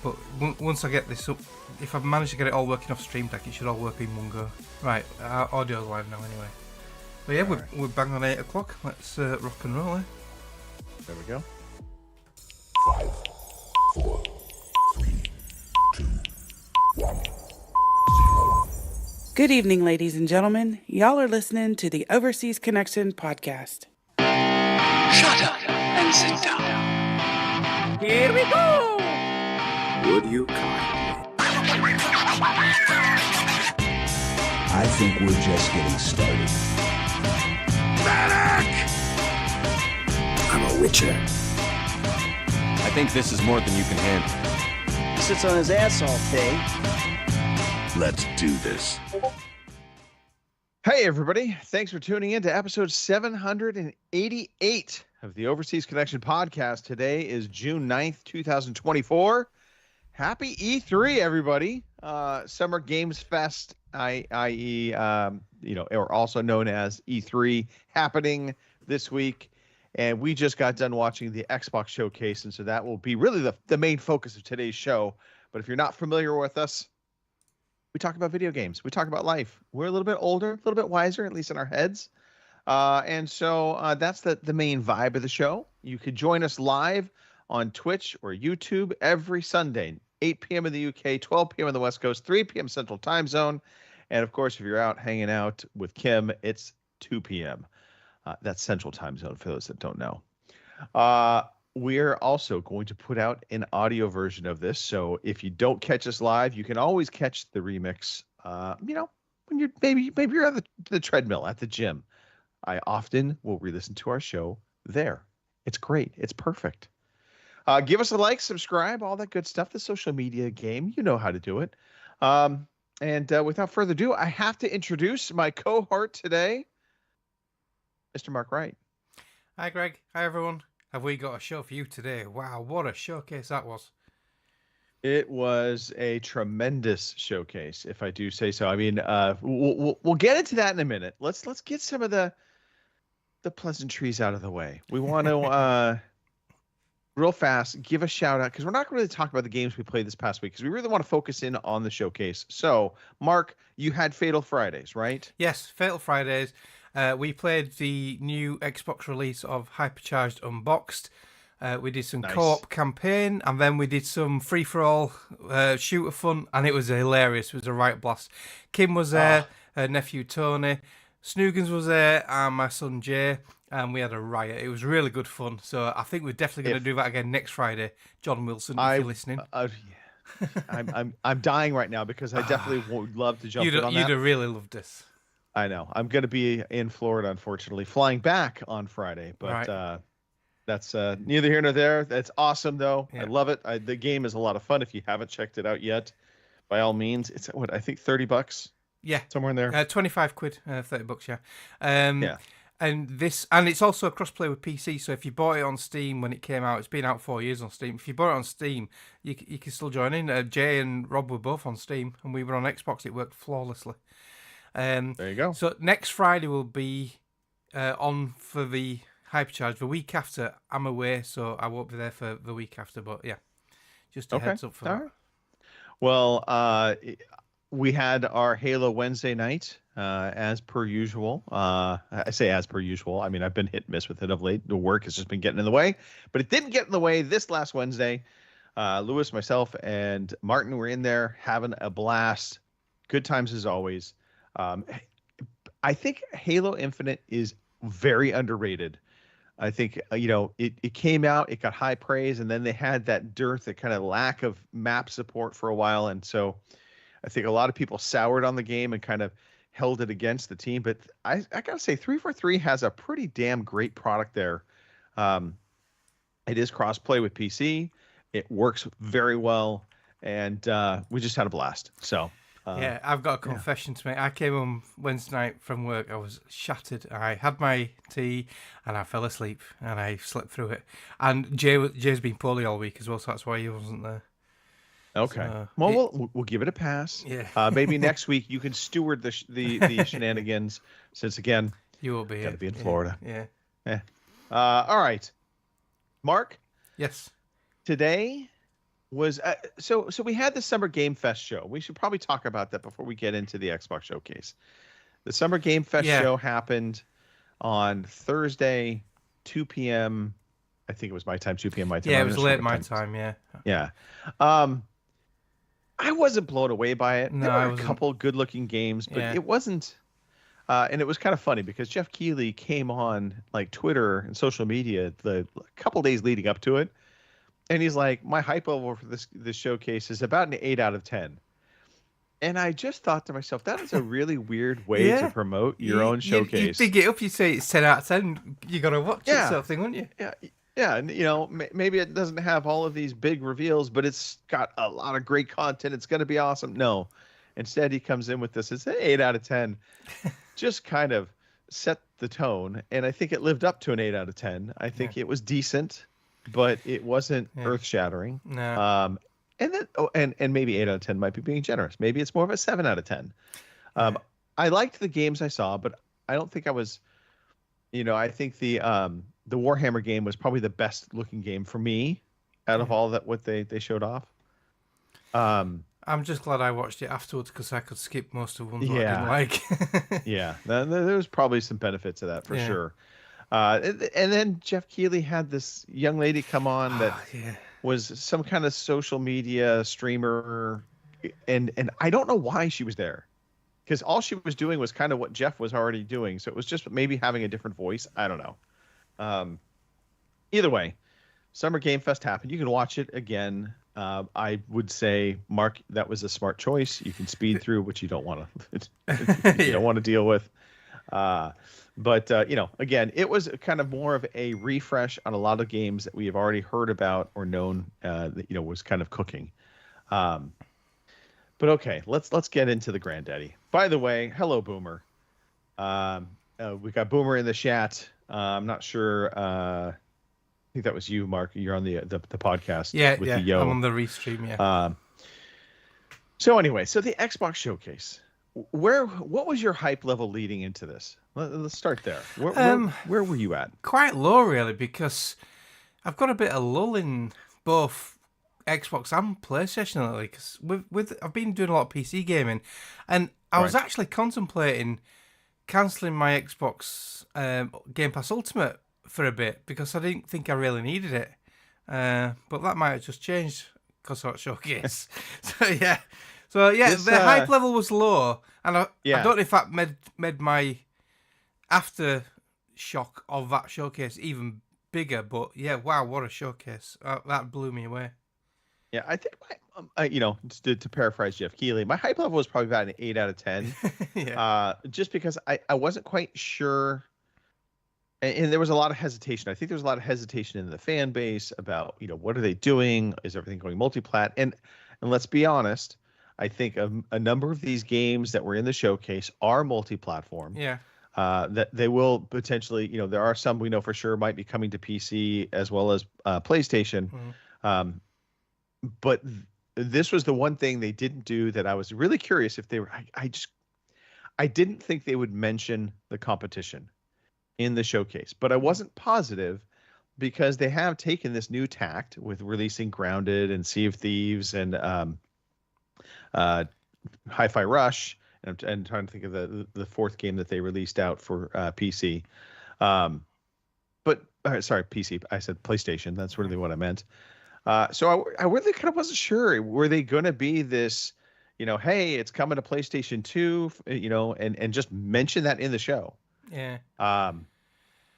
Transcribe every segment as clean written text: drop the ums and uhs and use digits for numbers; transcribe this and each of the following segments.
But once I get this up, if I've managed to get it all working off Stream Deck, it should all work in one go. Right, our audio's live now anyway. But yeah, we're bang on 8 o'clock. Let's rock and roll, eh? There we go. 5, 4, 3, 2, 1, 0. Good evening, ladies and gentlemen. Y'all are listening to the Overseas Connection podcast. Shut up and sit down. Here we go! Would you kindly? I think we're just getting started. Medic! I'm a witcher. I think this is more than you can handle. He sits on his ass all day. Let's do this. Hey, everybody. Thanks for tuning in to episode 788 of the Overseas Connection podcast. Today is June 9th, 2024. Happy E3, everybody. Summer Games Fest, i.e., or also known as E3, happening this week. And we just got done watching the Xbox showcase, and so that will be really the main focus of today's show. But if you're not familiar with us, we talk about video games. We talk about life. We're a little bit older, a little bit wiser, at least in our heads. And so that's the main vibe of the show. You could join us live on Twitch or YouTube every Sunday, 8 p.m. in the UK, 12 p.m. on the West Coast, 3 p.m. Central Time Zone. And, of course, if you're out hanging out with Kim, it's 2 p.m. That's Central Time Zone for those that don't know. We're also going to put out an audio version of this. So if you don't catch us live, you can always catch the remix, when you're maybe you're at the treadmill at the gym. I often will re-listen to our show there. It's great. It's perfect. Give us a like, subscribe, all that good stuff. The social media game, you know how to do it. And without further ado, I have to introduce my cohort today, Mr. Mark Wright. Hi, Greg. Hi, everyone. Have we got a show for you today? Wow, what a showcase that was. It was a tremendous showcase, if I do say so. I mean, we'll get into that in a minute. Let's get some of the pleasantries out of the way. We want to real fast give a shout out, because we're not going to talk about the games we played this past week, because we really want to focus in on the showcase. So, Mark, you had Fatal Fridays, right? Yes, Fatal Fridays. We played the new Xbox release of Hypercharged Unboxed. We did some co-op campaign, and then we did some free-for-all shooter fun, and it was hilarious. It was a right blast. Kim was there, her nephew Tony, Snoogans was there, and my son Jay, and we had a riot. It was really good fun. So I think we're definitely going to do that again next Friday. John Wilson, if you're listening. Yeah. I'm dying right now, because I definitely would love to jump in on that. You'd have really loved this. I know. I'm going to be in Florida, unfortunately, flying back on Friday, but right. That's neither here nor there. That's awesome, though. Yeah. I love it. The game is a lot of fun. If you haven't checked it out yet, by all means, it's I think $30. Yeah, somewhere in there. 25 quid, $30. Yeah. Yeah. And it's also a cross-play with PC. So if you bought it on Steam when it came out, it's been out 4 years on Steam. If you bought it on Steam, you can still join in. Jay and Rob were both on Steam, and we were on Xbox. It worked flawlessly. There you go. So next Friday will be on for the Hypercharge. The week after, I'm away, so I won't be there for the week after. But yeah, just a heads up for that. Right. Well, we had our Halo Wednesday night, as per usual. I say as per usual. I mean, I've been hit and miss with it of late. The work has just been getting in the way. But it didn't get in the way this last Wednesday. Lewis, myself, and Martin were in there having a blast. Good times as always. I think Halo Infinite is very underrated. I think, it came out, it got high praise, and then they had that dearth, that kind of lack of map support for a while. And so I think a lot of people soured on the game and kind of held it against the team. But I got to say, 343 has a pretty damn great product there. It is cross-play with PC. It works very well. And we just had a blast. So... yeah, I've got a confession to make. I came home Wednesday night from work. I was shattered. I had my tea and I fell asleep and I slept through it. And Jay's been poorly all week as well, so that's why he wasn't there. Okay. So, well, we'll give it a pass. Yeah. Maybe next week you can steward the shenanigans, since again you will be. Got to be in Florida. Yeah. All right, Mark. Yes. Today was so we had the Summer Game Fest show. We should probably talk about that before we get into the Xbox showcase. The Summer Game Fest show happened on Thursday, 2 p.m. I think it was my time, 2 p.m. my time. Yeah, it was late my time. Yeah. Yeah. I wasn't blown away by it. No, there I were a wasn't. couple good-looking games, but it wasn't. And it was kind of funny because Jeff Keighley came on like Twitter and social media the couple days leading up to it, and he's like, "My hype level for this showcase is about an 8 out of 10." And I just thought to myself, that is a really weird way to promote your own showcase. You big it up, you say it's 10 out of 10. You got to watch it, sort of thing, wouldn't you? Yeah. Yeah, and maybe it doesn't have all of these big reveals, but it's got a lot of great content. It's going to be awesome. No, instead he comes in with this. It's an 8 out of 10. Just kind of set the tone, and I think it lived up to an 8 out of 10. I think it was decent, but it wasn't earth-shattering. No. And then and maybe 8 out of 10 might be being generous. Maybe it's more of a 7 out of 10. I liked the games I saw, but I don't think I was. I think the Warhammer game was probably the best looking game for me out of all that what they showed off. I'm just glad I watched it afterwards because I could skip most of ones I didn't like. Yeah, there was probably some benefit to that for sure. And then Jeff Keighley had this young lady come on that was some kind of social media streamer, and I don't know why she was there. Because all she was doing was kind of what Jeff was already doing. So it was just maybe having a different voice. I don't know. Either way, Summer Game Fest happened. You can watch it again. I would say, Mark, that was a smart choice. You can speed through what you don't want to don't want to deal with. But again, it was kind of more of a refresh on a lot of games that we have already heard about or known that was kind of cooking. But okay, let's get into the granddaddy. By the way, hello, Boomer. We got Boomer in the chat. I'm not sure. I think that was you, Mark. You're on the podcast. With the yo. I'm on the restream. Yeah. So anyway, the Xbox showcase. What was your hype level leading into this? Let's start there. Where were you at? Quite low, really, because I've got a bit of lull in both Xbox and PlayStation lately, because I've been doing a lot of PC gaming, and I was actually contemplating cancelling my Xbox Game Pass Ultimate for a bit because I didn't think I really needed it, but that might have just changed because of that showcase. The hype level was low, and I don't know if that made my aftershock of that showcase even bigger, but wow, what a showcase. That blew me away. Yeah, I think to paraphrase Jeff Keighley, my hype level was probably about an 8 out of 10. Just because I wasn't quite sure, and there was a lot of hesitation. I think there was a lot of hesitation in the fan base about what are they doing? Is everything going multi-plat? And let's be honest, I think a number of these games that were in the showcase are multi-platform. Yeah. That they will potentially, there are some we know for sure might be coming to PC as well as PlayStation. Mm-hmm. But this was the one thing they didn't do that I was really curious if they were. I didn't think they would mention the competition in the showcase, but I wasn't positive because they have taken this new tact with releasing Grounded and Sea of Thieves and Hi-Fi Rush. And I'm trying to think of the fourth game that they released out for PC. Sorry, PC. I said PlayStation. That's really what I meant. So I really kind of wasn't sure. Were they going to be this, hey, it's coming to PlayStation 2, and just mention that in the show? Yeah.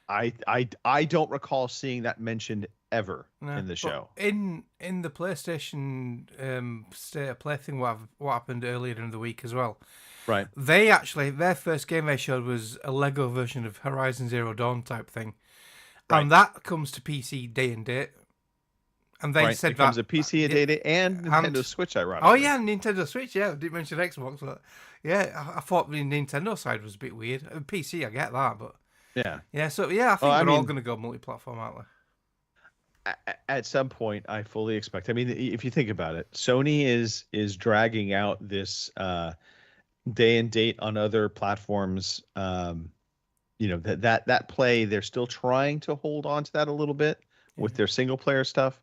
I don't recall seeing that mentioned ever in the show. In the PlayStation State of Play thing, what happened earlier in the week as well. Right. They actually, their first game they showed was a Lego version of Horizon Zero Dawn type thing. Right. And that comes to PC day and date. And they said it comes to PC and Nintendo Switch, ironically. Oh, yeah, Nintendo Switch, yeah. I didn't mention Xbox, but yeah, I thought the Nintendo side was a bit weird. PC, I get that, but... Yeah. Yeah, so, I think they're all going to go multi-platform, aren't they? At some point, I fully expect... I mean, if you think about it, Sony is dragging out this day and date on other platforms. That play, they're still trying to hold on to that a little bit with their single-player stuff.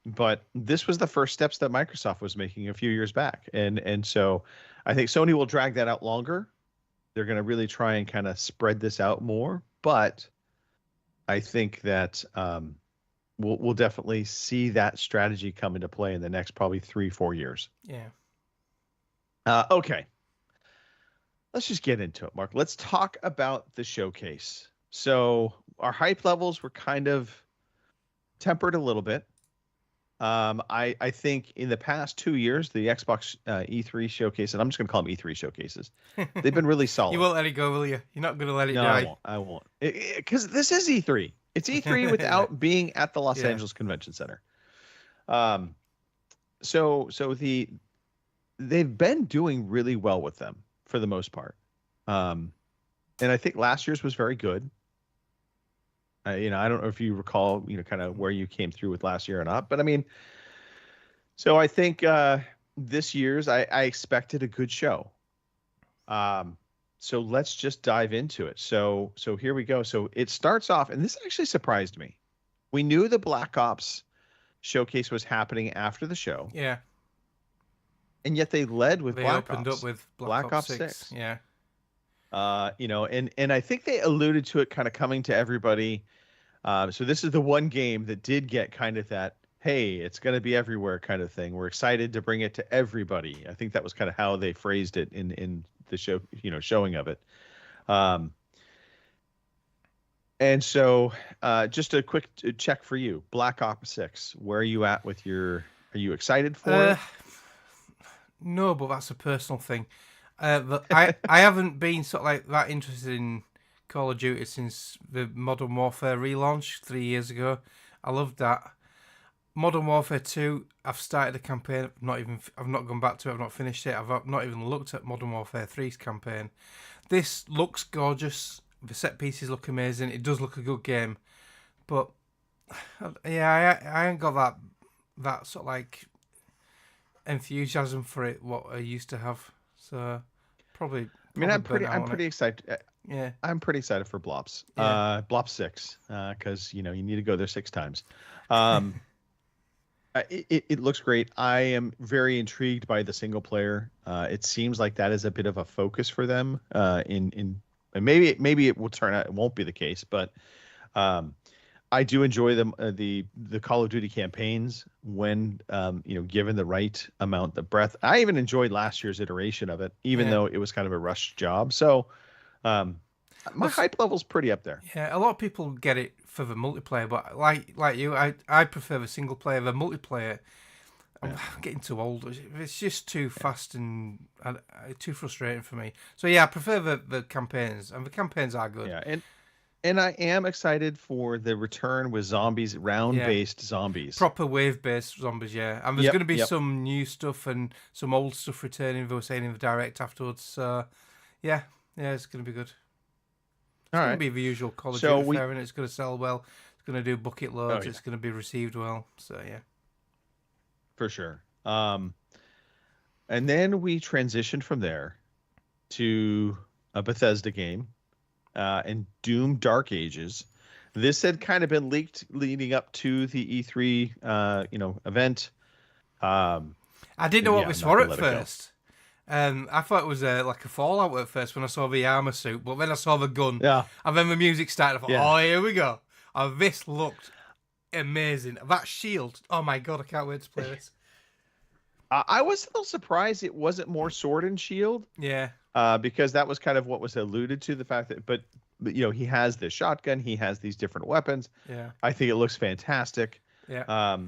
But this was the first steps that Microsoft was making a few years back, and so I think Sony will drag that out longer. They're going to really try and kind of spread this out more, but I think that we'll definitely see that strategy come into play in the next probably 3-4 years. Yeah. Okay. Let's just get into it, Mark. Let's talk about the showcase. So our hype levels were kind of tempered a little bit. I think in the past 2 years, the Xbox E3 showcase, and I'm just going to call them E3 showcases, they've been really solid. You won't let it go, will you? You're not going to let it die. I won't. Because this is E3. It's E3 without being at the Los Angeles Convention Center. So they've been doing really well with them for the most part. And I think last year's was very good. I don't know if you recall, kind of where you came through with last year or not, but I mean, so I think this year's, I expected a good show. So let's just dive into it. So here we go. So it starts off, and this actually surprised me. We knew the Black Ops showcase was happening after the show. Yeah. And yet they led with Black opened Ops. up with Black Ops 6. Yeah. And I think they alluded to it kind of coming to everybody. So this is the one game that did get kind of that, hey, it's going to be everywhere kind of thing. We're excited to bring it to everybody. I think that was kind of how they phrased it in the show, showing of it. And so just a quick check for you, Black Ops 6, where are you at with are you excited for it? No, but that's a personal thing. But I haven't been sort of like that interested in Call of Duty since the Modern Warfare relaunch 3 years ago. I loved that. Modern Warfare 2, I've started the campaign. I've not gone back to it. I've not finished it. I've not even looked at Modern Warfare 3's campaign. This looks gorgeous. The set pieces look amazing. It does look a good game, but yeah, I ain't got that sort of like enthusiasm for it what I used to have. So probably I mean, I'm pretty excited. Yeah, I'm pretty excited for Blops. Yeah. Blops 6, because you need to go there 6 times. It looks great. I am very intrigued by the single player. It seems like that is a bit of a focus for them. And maybe it will turn out it won't be the case, but I do enjoy them the Call of Duty campaigns when given the right amount of breadth. I even enjoyed last year's iteration of it, even though it was kind of a rushed job. So my hype level's pretty up there. Yeah, a lot of people get it for the multiplayer, but like you, I prefer the single player. The multiplayer, I'm getting too old. It's just too fast and too frustrating for me. So yeah, I prefer the campaigns, and the campaigns are good. Yeah, and I am excited for the return with zombies, round-based zombies. Proper wave-based zombies, yeah. And there's going to be some new stuff and some old stuff returning, they were saying in the direct afterwards. So, yeah, it's going to be good. It's going to be the usual Call of Duty fair, and it's going to sell well. It's going to do bucket loads. It's going to be received well. So, yeah. For sure. And then we transitioned from there to a Bethesda game. And Doom Dark Ages. This had kind of been leaked leading up to the E3 event. I didn't know what this was at first. I thought it was like a Fallout at first when I saw the armor suit, but then I saw the gun. Yeah. And then the music started. I thought, oh, here we go. And this looked amazing. That shield. Oh my God, I can't wait to play this. I was a little surprised it wasn't more sword and shield. Yeah. Because that was kind of what was alluded to, the fact that, but he has the shotgun, he has these different weapons. Yeah. I think it looks fantastic. Yeah.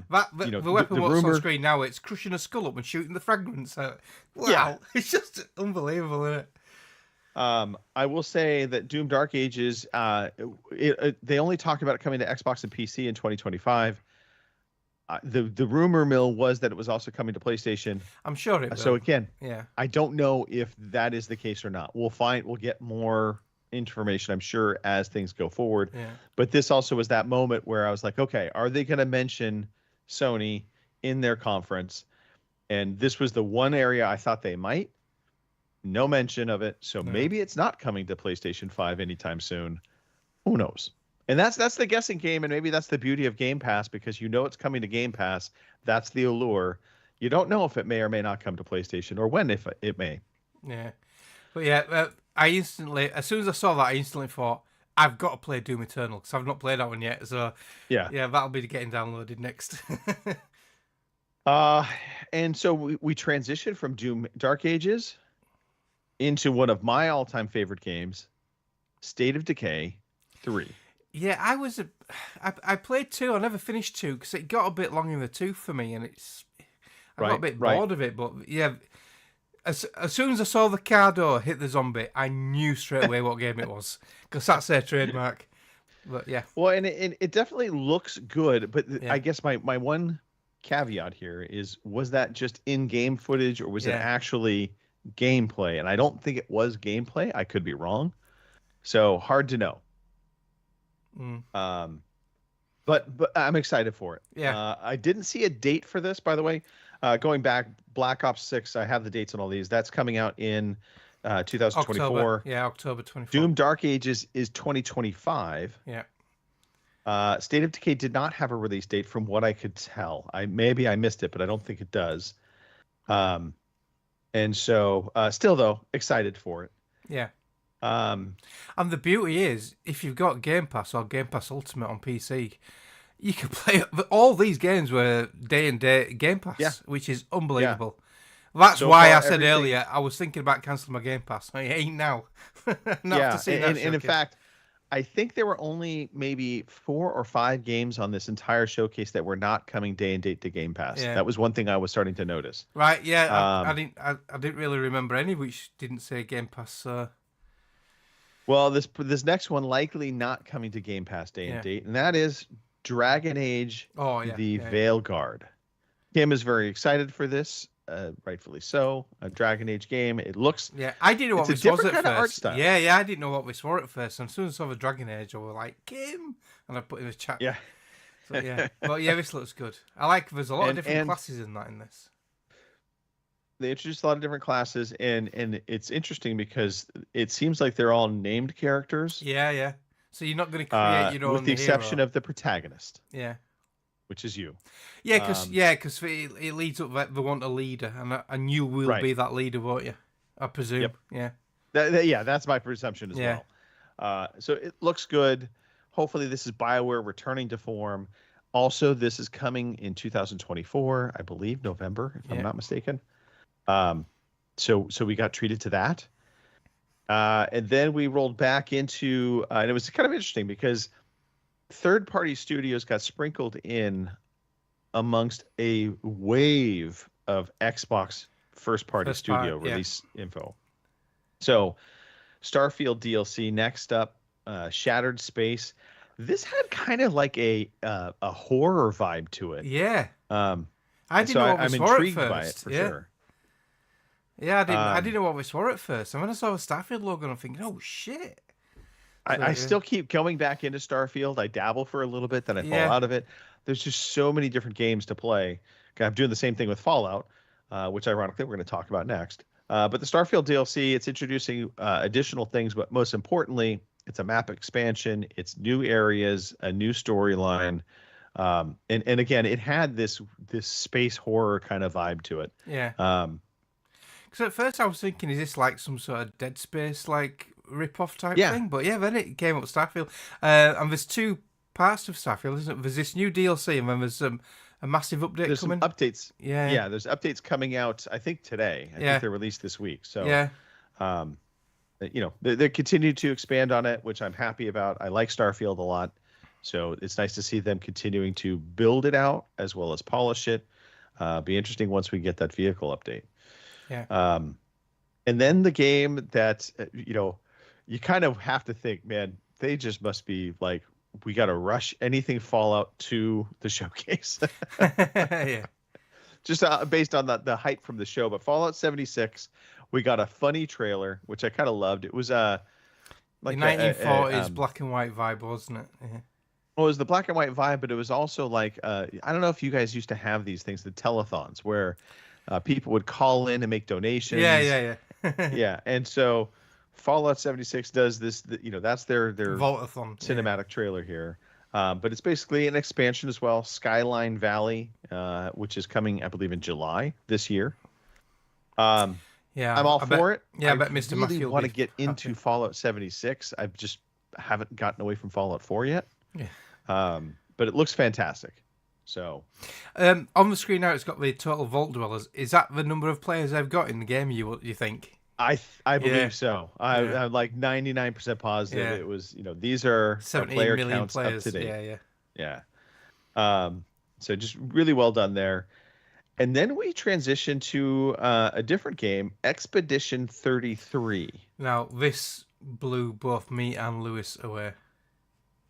The weapon what's on screen now, it's crushing a skull up and shooting the fragments out. Wow. Yeah. It's just unbelievable, isn't it? I will say that Doom Dark Ages, they only talked about it coming to Xbox and PC in 2025. The rumor mill was that it was also coming to PlayStation. I'm sure it will. So again, yeah, I don't know if that is the case or not. We'll get more information, I'm sure, as things go forward. Yeah. But this also was that moment where I was like, okay, are they going to mention Sony in their conference? And this was the one area I thought they might. No mention of it. So maybe it's not coming to PlayStation 5 anytime soon. Who knows? And that's the guessing game, and maybe that's the beauty of Game Pass, because you know it's coming to Game Pass. That's the allure. You don't know if it may or may not come to PlayStation, or when if it may. Yeah. But yeah, I instantly, as soon as I saw that, I instantly thought, I've got to play Doom Eternal, because I've not played that one yet. So Yeah. that'll be getting downloaded next. And so we transitioned from Doom Dark Ages into one of my all-time favorite games, State of Decay 3. Yeah, I played 2. I never finished 2 because it got a bit long in the tooth for me, and I got a bit bored of it. But yeah, as soon as I saw the car door hit the zombie, I knew straight away what game it was, because that's their trademark. But yeah, well, and it definitely looks good, but Yeah. I guess my one caveat here is, was that just in-game footage, or was it Yeah. actually gameplay? And I don't think it was gameplay. I could be wrong, so hard to know. But I'm excited for it. Yeah. I didn't see a date for this, by the way. Going back, Black Ops 6, I have the dates on all these. That's coming out in 2024. October. Yeah, October 24th. Doom Dark Ages is 2025. Yeah. State of Decay did not have a release date from what I could tell. Maybe I missed it, but I don't think it does. And so still though, excited for it. Yeah. And the beauty is, if you've got Game Pass or Game Pass Ultimate on PC, you can play all these games were day and day Game Pass, Yeah. which is unbelievable. That's So why far, I said everything- earlier I was thinking about cancelling my Game Pass. I ain't now. Not Yeah, to see and that in showcase. fact, I think there were only maybe 4 or 5 games on this entire showcase that were not coming day and date to Game Pass. Yeah. That was one thing I was starting to notice. Right? Yeah, I Um, didn't really remember any which didn't say Game Pass. Well, this next one likely not coming to Game Pass day and Yeah. date, and that is Dragon Age: Oh yeah, The yeah, Veilguard. Kim is very excited for this, rightfully so. A Dragon Age game. It looks Yeah, I didn't know what It's a this was different at kind of art first. style. Yeah, I didn't know what this was at first. And as soon as I saw the Dragon Age, I was like, Kim, and I put in the chat. yeah. So, yeah. But yeah, this looks good. I like. There's a lot of And- different and- classes in this. They introduced a lot of different classes, and it's interesting because it seems like they're all named characters, Yeah. So you're not going to create your own with the exception hero. of the protagonist, Yeah. which is you. Yeah, because Um, it leads up that they want a leader, and you will Right. be that leader, won't you? I presume. Yep. Yeah. Yeah, that's my presumption as Yeah. well. So it looks good. Hopefully, this is BioWare returning to form. Also, this is coming in 2024, I believe, November, if Yeah. I'm not mistaken. So we got treated to that. And then we rolled back into, and it was kind of interesting because third-party studios got sprinkled in amongst a wave of Xbox first-party studio yeah. release info. So Starfield DLC, next up, Shattered Space. This had kind of like a horror vibe to it. Yeah. I didn't So know what I'm this were at intrigued by it first. for yeah. sure. Yeah, I didn't know what this were at first. And when I saw the Starfield logo, I'm thinking, oh shit. So, I still keep going back into Starfield. I dabble for a little bit, then I fall Yeah. out of it. There's just so many different games to play. I'm doing the same thing with Fallout, which ironically we're going to talk about next. But the Starfield DLC, it's introducing additional things, but most importantly, it's a map expansion. It's new areas, a new storyline. And again, it had this space horror kind of vibe to it. Yeah. Um, Because at first I was thinking, is this like some sort of Dead Space like rip-off type Yeah. thing? But yeah, then it came up with Starfield. And there's 2 parts of Starfield, isn't it? There's this new DLC, and then there's a massive update there's coming. some updates. Yeah. Yeah, there's updates coming out, I think, today. I Yeah. think they're released this week. So Yeah. they continue to expand on it, which I'm happy about. I like Starfield a lot, so it's nice to see them continuing to build it out as well as polish it. Be interesting once we get that vehicle update. Yeah. And then the game that you kind of have to think, man, they just must be like, we got to rush anything Fallout to the showcase, Yeah. just based on the hype from the show. But Fallout 76, we got a funny trailer, which I kind of loved. It was like The 1940s black and white vibe, wasn't it? Yeah. Well, it was the black and white vibe, but it was also like, I don't know if you guys used to have these things, the telethons, where people would call in and make donations. Yeah. Yeah. And so Fallout 76 does this. That's their Vaultathon. cinematic trailer here. But it's basically an expansion as well. Skyline Valley, which is coming, I believe, in July this year. Yeah, I'm all for it. Yeah, I bet Mr. really Matthew will want to be get into happy. Fallout 76. I just haven't gotten away from Fallout 4 yet. Yeah. But it looks fantastic. So, on the screen now, it's got the total Vault Dwellers. Is that the number of players they've got in the game? You think? I believe Yeah. so. Yeah. I'm like 99% positive Yeah. it was. These are 17 player million counts players. up to date. Yeah. So just really well done there. And then we transition to a different game, Expedition 33. Now this blew both me and Lewis away.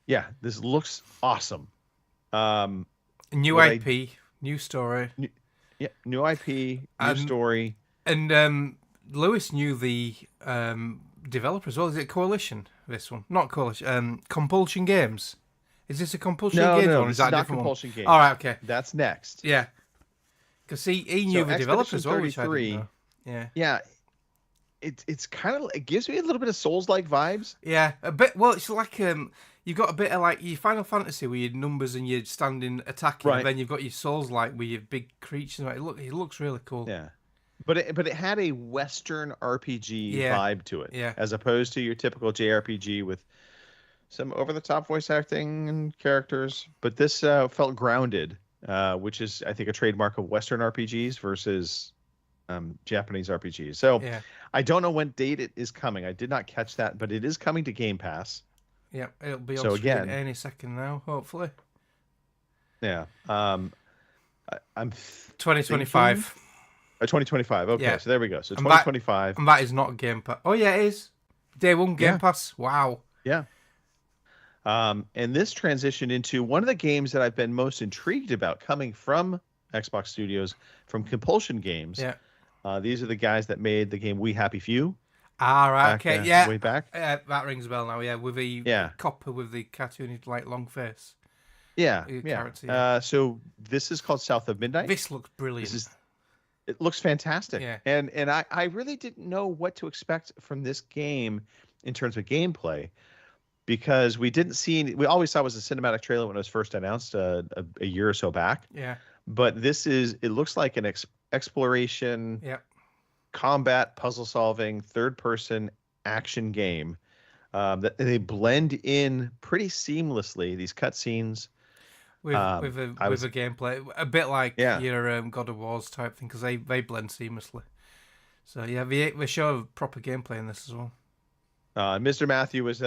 Yeah, this looks awesome. New What IP, new story, Yeah, new IP, new story. and Lewis knew the developer as well. Is it Coalition? This one, not Coalition. Compulsion Games. Is this a Compulsion Games one? Or this is that is a not different Compulsion one? Games. All right, okay, That's next. yeah. Because he knew the developer as well, which I didn't 33. know. Yeah. Yeah, it's kind of, it gives me a little bit of Souls-like vibes. Yeah, a bit. Well, it's like you've got a bit of like your Final Fantasy with your numbers and you're standing attacking, Right. and then you've got your Souls like with your big creatures. Like, it looks really cool. Yeah. But it had a Western RPG Yeah. vibe to it, Yeah. as opposed to your typical JRPG with some over-the-top voice acting and characters. But this felt grounded, which is, I think, a trademark of Western RPGs versus Japanese RPGs. So Yeah. I don't know when date it is coming. I did not catch that, but it is coming to Game Pass. Yeah, it'll be on So screen again- any second now, hopefully. Yeah. I'm 2025. 2025. Okay, Yeah. so there we go. So And that- 2025. And that is not Game Pass. Oh, yeah, it is. Day one Game Yeah. Pass. Wow. Yeah. And this transitioned into one of the games that I've been most intrigued about coming from Xbox Studios, from Compulsion Games. Yeah. These are the guys that made the game We Happy Few. All right, back, okay, yeah. way back. That rings a bell now, yeah, with the Yeah. copper with the cartoony, like, long face. Yeah. Your Yeah. character, yeah. So this is called South of Midnight. This looks brilliant. It looks fantastic. Yeah. And I really didn't know what to expect from this game in terms of gameplay, because we didn't see we always saw it was a cinematic trailer when it was first announced a year or so back. Yeah. But it looks like an exploration, Yeah. combat, puzzle solving, third person action game that they blend in pretty seamlessly, these cutscenes. With I was- the gameplay, a bit like Yeah. your God of War's type thing, because they blend seamlessly. So yeah, they show proper gameplay in this as well. Mr. Matthew was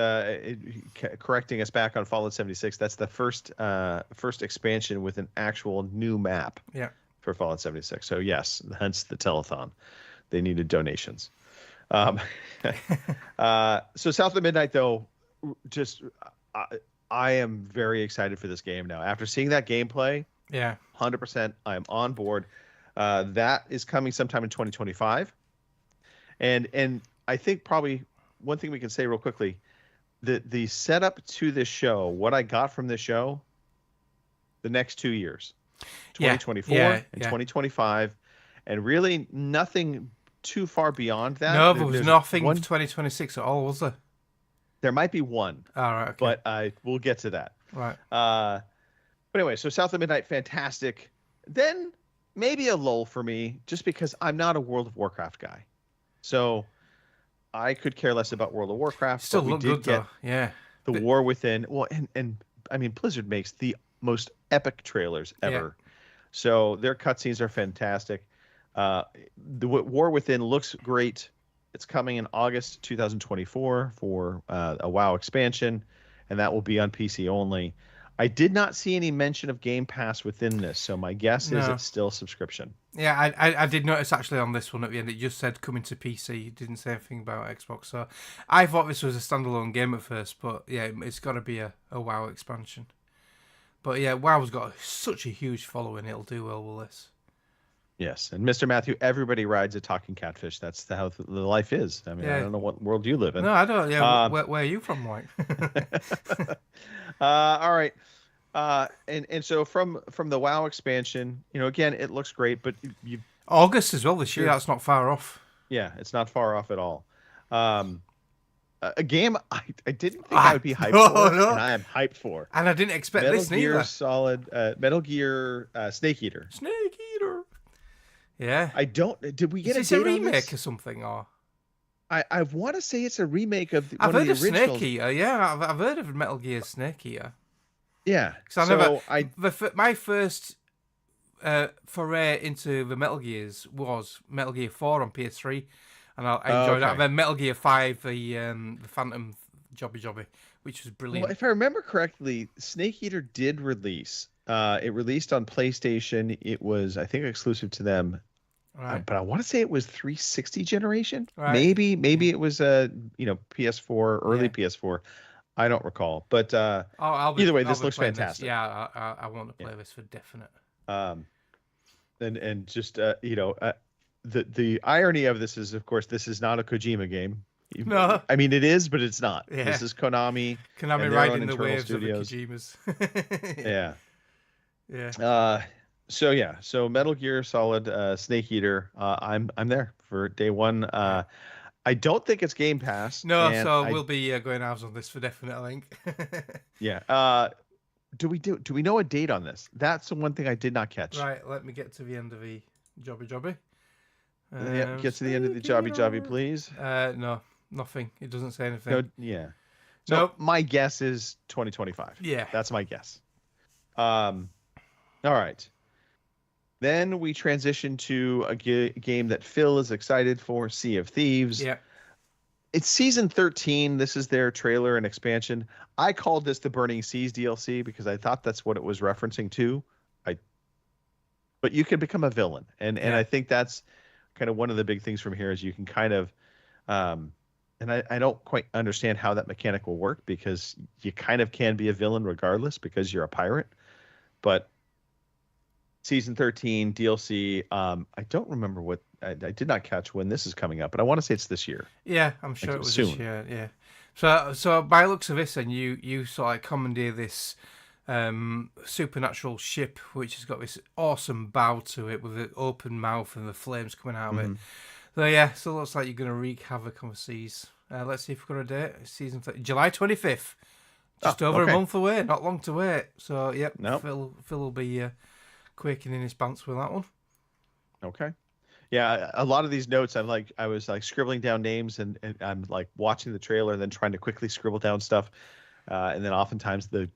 correcting us back on Fallout 76. That's the first expansion with an actual new map Yeah. for Fallout 76. So yes, hence the telethon. They needed donations. So South of Midnight, though, just I am very excited for this game now. After seeing that gameplay, Yeah. 100%, I am on board. That is coming sometime in 2025. And I think probably one thing we can say real quickly, the setup to this show, what I got from this show, the next 2 years, 2024 Yeah, and yeah. 2025, and really nothing too far beyond that. No, there was There's nothing one- for 2026 at all, was there? There might be one, All right. Okay. but we'll get to that. right. But anyway, so South of Midnight, fantastic. Then maybe a lull for me, just because I'm not a World of Warcraft guy. So I could care less about World of Warcraft. Still but we look did good get though. Yeah. the War Within. Well, and I mean, Blizzard makes the most epic trailers ever. So their cutscenes are fantastic. The War Within looks great. It's coming in August 2024 for a WoW expansion, and that will be on PC only. I did not see any mention of Game Pass within this, so my guess is No. it's still subscription. Yeah, I did notice actually on this one at the end, it just said coming to PC. It didn't say anything about Xbox. So I thought this was a standalone game at first, but yeah, it's got to be a WoW expansion. But yeah, WoW's got such a huge following, it'll do well with this. Yes, and Mr. Matthew, everybody rides a talking catfish. That's how the life is. I mean, I Yeah. don't know what world you live in. No, I don't. Yeah, Um, where are you from, Mike? All right. And so from the WoW expansion, again, it looks great, but August as well this year. Sure. That's not far off. yeah, it's not far off at all. a game I didn't think I would be hyped for, and I am hyped for. And I didn't expect Metal this Gear neither. Solid, Metal Gear Snake Eater. Snake Eater. Yeah. Did we get Is a this a date on remake this? or something? Or I want to say it's a remake of I've one heard of of the originals. Snake Eater. Yeah, I've heard of Metal Gear Snake Eater. Yeah. Because my first foray into the Metal Gears was Metal Gear 4 on PS3, and I enjoyed that. And then Metal Gear 5, the Phantom Jobby, which was brilliant. Well, if I remember correctly, Snake Eater did release. It released on PlayStation. It was, I think, exclusive to them. Right. But I want to say it was 360 generation. Right. Maybe it was PS4, early PS4. I don't recall. But either way, this looks fantastic. This. Yeah, I want to play this for definite. And just the irony of this is, of course, this is not a Kojima game. No. I mean, it is, but it's not. Yeah. This is Konami. Konami riding the waves of the Kojimas. Yeah. Yeah. So Metal Gear Solid, Snake Eater. I'm there for day one. I don't think it's Game Pass. No, so we'll be going halves on this for definite, I think. Yeah. Do we know a date on this? That's the one thing I did not catch. Right, let me get to the end of the Jobby. Yeah, get to the end of the Jobby, please. No, nothing. It doesn't say anything. No, yeah. So Nope. my guess is 2025. Yeah. That's my guess. All right. Then we transition to a game that Phil is excited for, Sea of Thieves. Yeah. It's season 13. This is their trailer and expansion. I called this the Burning Seas DLC because I thought that's what it was referencing to. But you can become a villain. And I think that's kind of one of the big things from here is you can kind of and I don't quite understand how that mechanic will work because you kind of can be a villain regardless because you're a pirate. But season 13 DLC, I don't remember what I did not catch when this is coming up, but I want to say it's this year. Yeah, I'm sure it was soon. this year. Yeah. So by the looks of this, and you sort of like commandeer this supernatural ship, which has got this awesome bow to it with an open mouth and the flames coming out of it. So yeah, so it looks like you're going to wreak havoc on the seas. Let's see if we've got a date. Season 30, July 25th. Just over a month away. Not long to wait. So yep, Nope. Phil will be quaking in his pants with that one. Okay. Yeah, a lot of these notes, I was scribbling down names and I'm like watching the trailer and then trying to quickly scribble down stuff. And then oftentimes the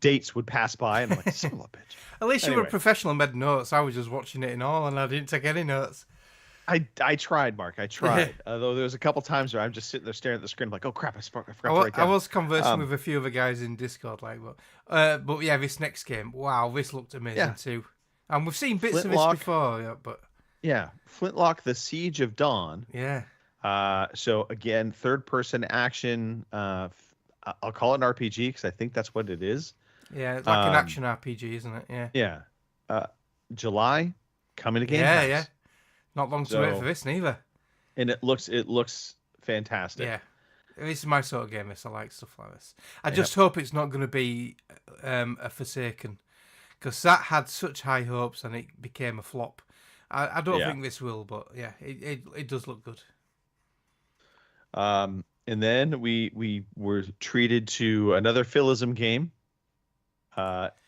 dates would pass by and I'm like, son of a bitch. At least you were a Anyway. professional and made notes. I was just watching it and all, and I didn't take any notes. I tried, Mark. I tried. Although there was a couple times where I'm just sitting there staring at the screen, like, oh crap, I forgot to write I down. was conversing with a few other guys in Discord, but yeah, this next game, wow, this looked amazing too. And we've seen bits of this before, but yeah, Flintlock: The Siege of Dawn. yeah, So again, third-person action. I'll call it an RPG because I think that's what it is. yeah, it's like an action RPG, isn't it? Yeah, Yeah. July coming to Game yeah, Pass. yeah. Not long to wait for this neither. And it looks fantastic. Yeah, this is my sort of game. I like stuff like this. I just hope it's not going to be a Forsaken, because that had such high hopes and it became a flop. I don't think this will, but yeah, it does look good. And then we were treated to another Philism game,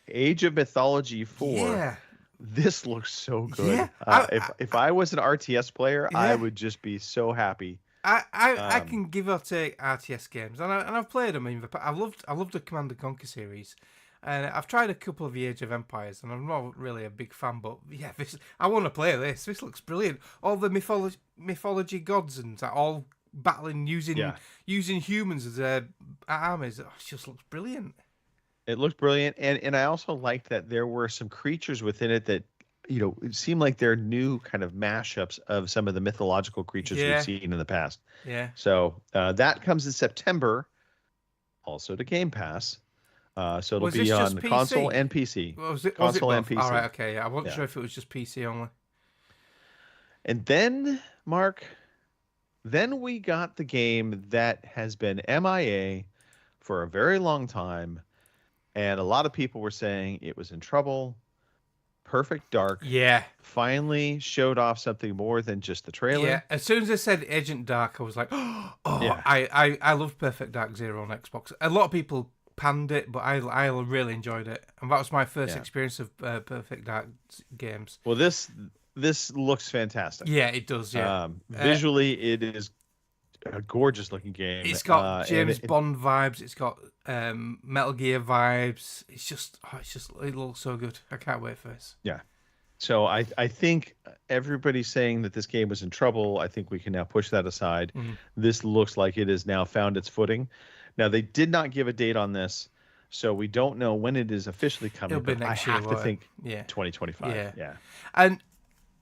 Age of Mythology 4. Yeah. This looks so good. Yeah. If I was an RTS player, I would just be so happy. I can give or take RTS games, and I've played them. I loved the Command & Conquer series, and I've tried a couple of the Age of Empires, and I'm not really a big fan. But yeah, I want to play this. This looks brilliant. All the mythology gods and all battling using humans as their armies. It just looks brilliant. It looked brilliant, and I also liked that there were some creatures within it that, it seemed like they're new kind of mashups of some of the mythological creatures we've seen in the past. Yeah. So that comes in September, also to Game Pass. So it'll be on console and PC. Console and PC. All right, okay. Yeah. I wasn't sure if it was just PC only. And then, Mark, we got the game that has been MIA for a very long time. And a lot of people were saying it was in trouble. Perfect Dark Yeah. finally showed off something more than just the trailer. Yeah, as soon as I said Agent Dark, I was like, oh, Yeah. I love Perfect Dark Zero on Xbox. A lot of people panned it, but I really enjoyed it. And that was my first experience of Perfect Dark games. Well, this looks fantastic. Yeah, it does, yeah. Visually, it is a gorgeous looking game. It's got James Bond vibes. It's got Metal Gear vibes. It's just, it looks so good. I can't wait for this. Yeah. So I think everybody's saying that this game was in trouble. I think we can now push that aside. Mm-hmm. This looks like it has now found its footing. Now, they did not give a date on this, so we don't know when it is officially coming. It'll be but next I year, have to won't it? think Yeah. 2025. Yeah.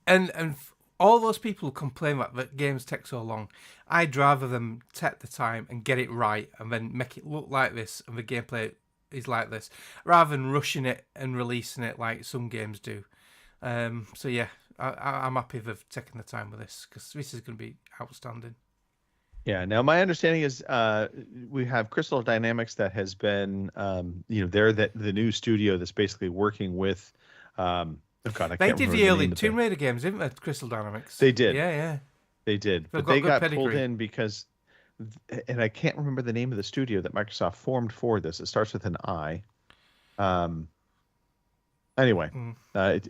And all those people complain that games take so long. I'd rather them take the time and get it right and then make it look like this and the gameplay is like this, rather than rushing it and releasing it like some games do. So yeah, I'm happy they've taken the time with this because this is going to be outstanding. Yeah. Now, my understanding is we have Crystal Dynamics that has been, they're the new studio that's basically working with. They did the early Tomb Raider games, didn't they? Crystal Dynamics. They did. Yeah. They did. They've But they got got good pulled pedigree. in because, and I can't remember the name of the studio that Microsoft formed for this. It starts with an I. Anyway,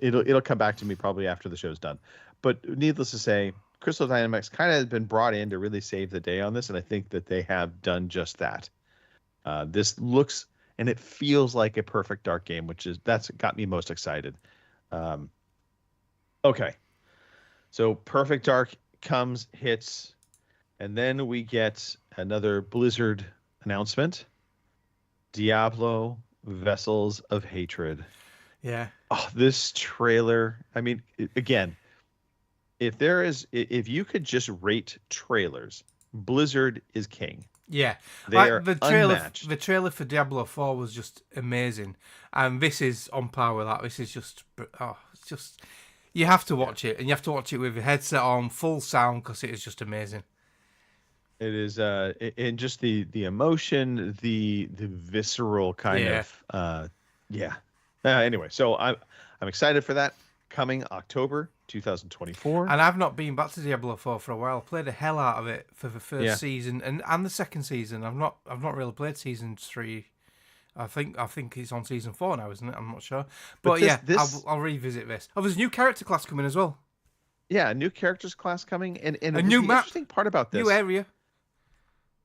it'll come back to me probably after the show's done. But needless to say, Crystal Dynamics kind of has been brought in to really save the day on this, and I think that they have done just that. This looks and it feels like a Perfect Dark game, that's got me most excited. Okay, so Perfect Dark hits, and then we get another Blizzard announcement. Diablo Vessels of Hatred. Yeah. Oh, this trailer. I mean, again, if you could just rate trailers, Blizzard is king. Yeah. They're the unmatched. The trailer for Diablo 4 was just amazing. And this is on par with that. This is just, it's just, you have to watch it. And you have to watch it with your headset on, full sound, because it is just amazing. It is, and just the emotion, the visceral kind of, anyway, so I'm excited for that coming October 2024. And I've not been back to Diablo 4 for a while. I played the hell out of it for the first season and the second season. I've not really played season 3. I think it's on season 4 now, isn't it? I'm not sure. But I'll revisit this. Oh, there's a new character class coming as well. Yeah, a new characters class coming, and a new map. Interesting part about this,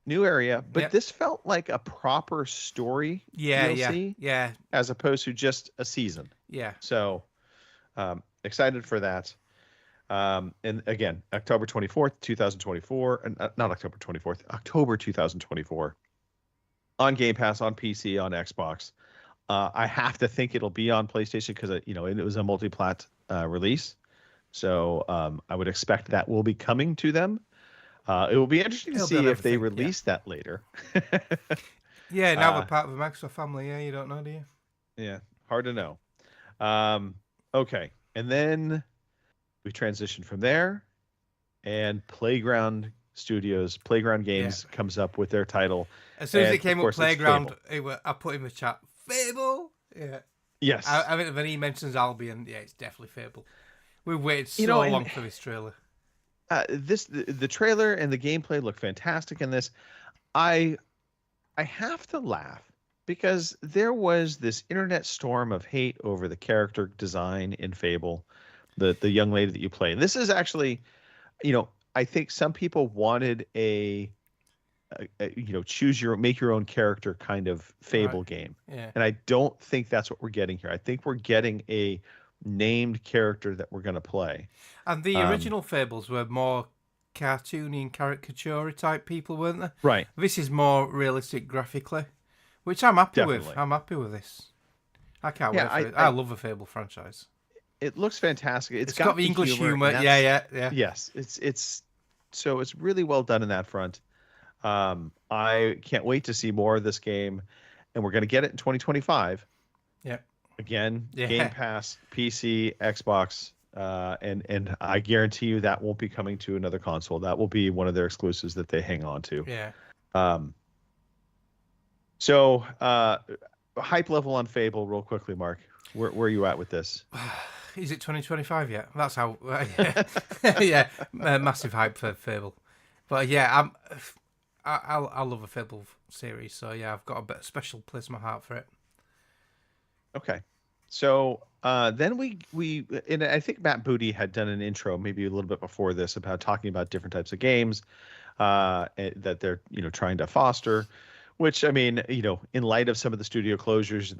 new area, but this felt like a proper story DLC, as opposed to just a season. Yeah. So, excited for that. And again, October 24th, 2024, and not October 24th, October 2024, on Game Pass, on PC, on Xbox. I have to think it'll be on PlayStation because it was a multi-plat release. So I would expect that will be coming to them. It will be interesting to see if they release that later. Now we're part of the Microsoft family. Yeah, you don't know, do you? Yeah, hard to know. Okay, and then we transition from there, and Playground Games comes up with their title. As soon as it came up, Playground, I put in the chat, Fable. Yeah. Yes. I mean, when he mentions Albion, it's definitely Fable. We've waited so long for this trailer. The trailer and the gameplay look fantastic in this. I have to laugh because there was this internet storm of hate over the character design in Fable, the young lady that you play. And this is actually, I think some people wanted a make your own character kind of Fable game. Yeah. And I don't think that's what we're getting here. I think we're getting a named character that we're going to play. And the original Fables were more cartoony and caricature type people, weren't they? Right. This is more realistic graphically, which I'm happy Definitely. with. I'm happy with this. I can't wait for it. I love the Fable franchise. It looks fantastic. It's got the English humor. Yeah. Yes, it's really well done in that front. I can't wait to see more of this game, and we're going to get it in 2025. Yeah. Again, Game Pass, PC, Xbox, and I guarantee you that won't be coming to another console. That will be one of their exclusives that they hang on to. Yeah. So hype level on Fable, real quickly, Mark. Where are you at with this? Is it 2025 yet? That's how. Massive hype for Fable. But yeah, I love a Fable series, so yeah, I've got a bit special place in my heart for it. Okay. So then and I think Matt Booty had done an intro maybe a little bit before this about talking about different types of games that they're trying to foster, which I mean in light of some of the studio closures